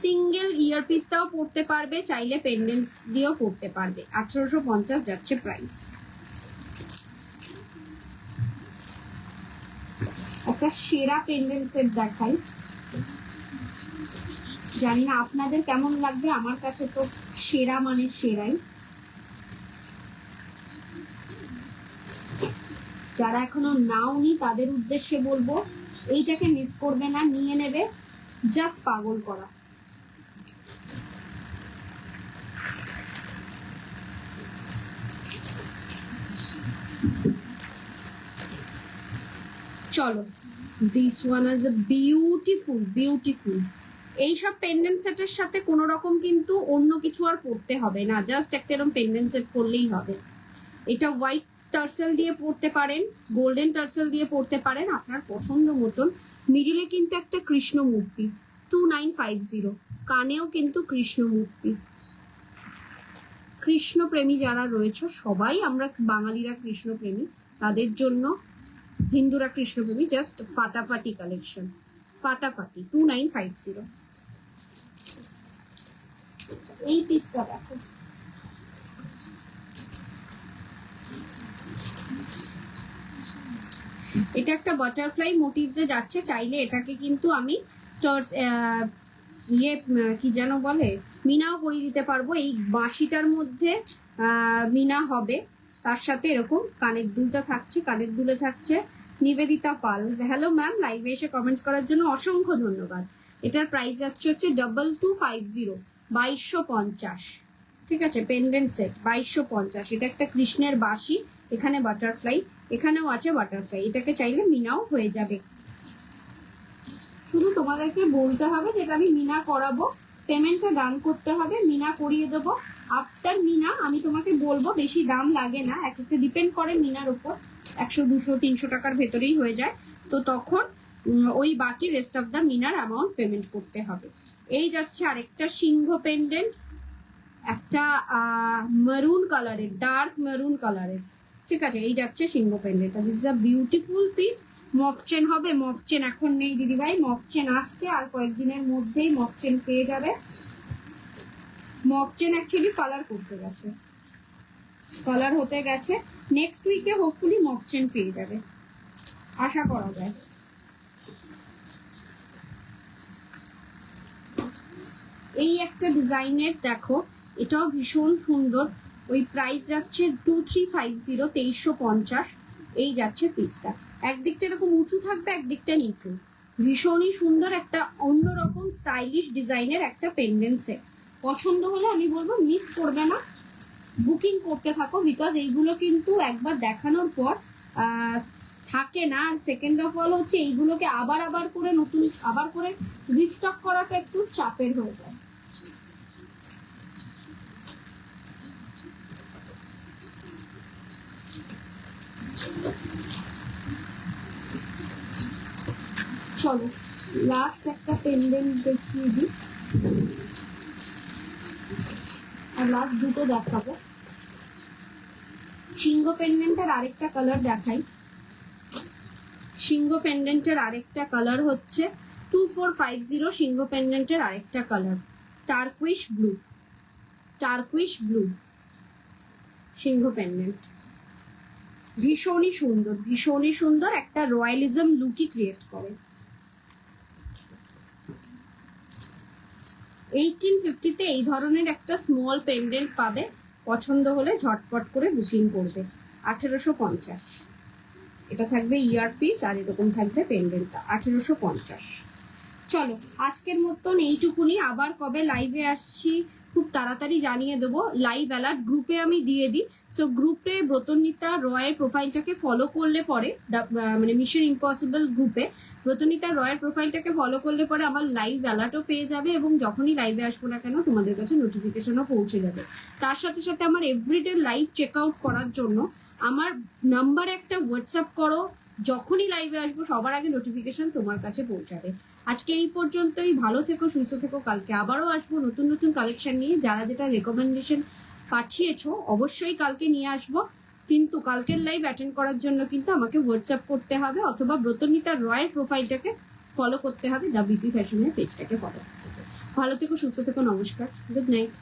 সিঙ্গেল ইয়ার পিসটাও পড়তে পারবে, চাইলে পেন্ডেন্টস দিয়েও পড়তে পারবে। 1850 যাচ্ছে প্রাইস। একটা সেরা পেন্ডেন্ট সেট দেখাই, জানি না আপনাদের কেমন লাগবে, আমার কাছে তো সেরা মানে সেরাই। যারা এখনো নাওনি তাদের উদ্দেশ্যে বলবো, এইটাকে মিস করবে না, নিয়ে নেবে, জাস্ট পাগল করা। চলো, this one is a beautiful, beautiful. এইসব পেন্ডেন্ট সেটের সাথে কোনো রকম কিন্তু অন্য কিছু আর পড়তে হবে না, জাস্ট একটা এরকম পেন্ডেন্ট সেট করলেই হবে। এটা হোয়াইট টার্সেল দিয়ে পড়তে পারেন, গোল্ডেন টার্সেল দিয়ে পড়তে পারেন, আপনার পছন্দ মতন। মিডিলে কিন্তু একটা কৃষ্ণ মূর্তি, 2950। কানেও কিন্তু কৃষ্ণ মূর্তি। কৃষ্ণপ্রেমী যারা রয়েছে, সবাই আমরা বাঙালিরা কৃষ্ণপ্রেমী, তাদের জন্য, হিন্দুরা কৃষ্ণপ্রেমী, জাস্ট ফাটাফাটি কালেকশন, ফাটাফাটি। 2950। এই পিসটা দেখো, এটা একটা বাটারফ্লাই মোটিভসে যাচ্ছে, চাইলে এটাকে কিন্তু আমি কি যেন বলে, মিনাও করিয়ে দিতে পারবো। এই বাঁশিটার মধ্যে মিনা হবে, তার সাথে এরকম কানের দুলটা থাকছে, কানের দুলে থাকছে। নিবেদিতা পাল, হ্যালো ম্যাম, লাইভে এসে কমেন্টস করার জন্য অসংখ্য ধন্যবাদ। এটার প্রাইস যাচ্ছে হচ্ছে 2250, 2250। ঠিক আছে, পেন্ডেন্ট সেট 2250। এটা একটা কৃষ্ণের বাঁশি, এখানে বাটারফ্লাই, এখানেও আছে বাটারফ্লাই। এটাকে চাইলে মিনাও হয়ে যাবে, শুধু তোমাদেরকে বলতে হবে যেটা আমি মিনা করাবো, পেমেন্টটা ডান করতে হবে, মিনা করিয়ে দেবো, আফটার মিনা আমি তোমাকে বলবো বেশি দাম লাগে না, এক একটা ডিপেন্ড করে মিনার উপর, 100 200 300 টাকার ভেতরেই হয়ে যায়। তো তখন ওই বাকি রেস্ট অফ দ্য মিনার অ্যামাউন্ট পেমেন্ট করতে হবে। এই যাচ্ছে আরেকটা সিংহ পেন্ডেন্ট, একটা মেরুন কালারের, ডার্ক মেরুন কালারের, ঠিক আছে। এই যাচ্ছে সিংহ pendant, this is a beautiful piece. মফ চেন হবে, মফ চেন এখন নেই দিদিভাই, মফ চেন আসছে আর কয়েকদিনের মধ্যেই মফ চেন পেয়ে যাবে। মফ চেন অ্যাকচুয়ালি কালার করতে গেছে, কালার হতে গেছে, নেক্সট উইকে হোপফুলি মফ চেন পেয়ে যাবে, আশা করা যায়। এই একটা ডিজাইনের দেখো, এটাও ভীষণ সুন্দর, ওই প্রাইস যাচ্ছে 2350, 2350। এই যাচ্ছে পিসটা, একদিকটা এরকম উঁচু থাকবে, একদিকটা নিচু, ভীষণই সুন্দর একটা অন্যরকম স্টাইলিশ ডিজাইনের একটা পেন্ডেন্ট সেট। পছন্দ হলে আমি বলবো মিস করবে না, বুকিং করতে থাকো, বিকজ এইগুলো কিন্তু একবার দেখানোর পর থাকে না। আর সেকেন্ড অফ অল হচ্ছে এইগুলোকে আবার আবার করে নতুন আবার করে রিস্টক করাটা একটু চাপের হয়ে যায়। চলো লাস্ট একটা পেন্ডেন্ট দেখিয়ে দিই, আর লাস্ট দুটো দেখাবো। সিংহ পেন্ডেন্টের আরেকটা কালার দেখাই, সিংহ পেন্ডেন্টের আরেকটা কালার হচ্ছে 2450, সিংহ পেন্ডেন্টের আরেকটা কালার টার্কুইশ ব্লু, টার্কুইশ ব্লু সিংহ পেন্ডেন্ট, ভীষণই সুন্দর, ভীষণই সুন্দর, একটা রয়্যালিজম লুকই ক্রিয়েট করে। 1850-তে এই ধরনের একটা স্মল পেন্ডেন্ট পাবে, পছন্দ হলে ঝটপট করে বুকিং করবে। 1850, এটা থাকবে ইয়ার পিস আর এরকম থাকবে পেন্ডেন্টটা, 1850। চলো আজকের মতন এইটুকুনি, আবার কবে লাইভে আসছি খুব তাড়াতাড়ি জানিয়ে দেবো, লাইভ অ্যালার্ট গ্রুপে আমি দিয়ে দিই। সো গ্রুপে ব্রতনিতা রয়ের প্রোফাইলটাকে ফলো করলে পরে, মানে মিশন ইম্পসিবল গ্রুপে ব্রতনিতা রয়ের প্রোফাইলটাকে ফলো করলে পরে আমার লাইভ অ্যালার্টও পেয়ে যাবে, এবং যখনই লাইভে আসবো না কেন তোমাদের কাছে নোটিফিকেশনও পৌঁছে যাবে। তার সাথে সাথে আমার এভরিডে লাইভ চেক আউট করার জন্য আমার নাম্বারে একটা হোয়াটসঅ্যাপ করো, যখনই লাইভে আসবো সবার আগে নোটিফিকেশন তোমার কাছে পৌঁছাবে। আজকে এই পর্যন্তই, ভালো থেকো, সুস্থ থেকো, কালকে আবারও আসবো নতুন নতুন কালেকশন নিয়ে। যারা যেটা রেকমেন্ডেশন পাঠিয়েছো অবশ্যই কালকে নিয়ে আসবো, কিন্তু কালকের লাইভ অ্যাটেন্ড করার জন্য কিন্তু আমাকে হোয়াটসঅ্যাপ করতে হবে, অথবা ব্রতনিতা রয়ের প্রোফাইলটাকে ফলো করতে হবে, দ্য বিপি ফ্যাশনের পেজটাকে ফলো করতে হবে। ভালো থেকো, সুস্থ থেকো, নমস্কার, গুড নাইট।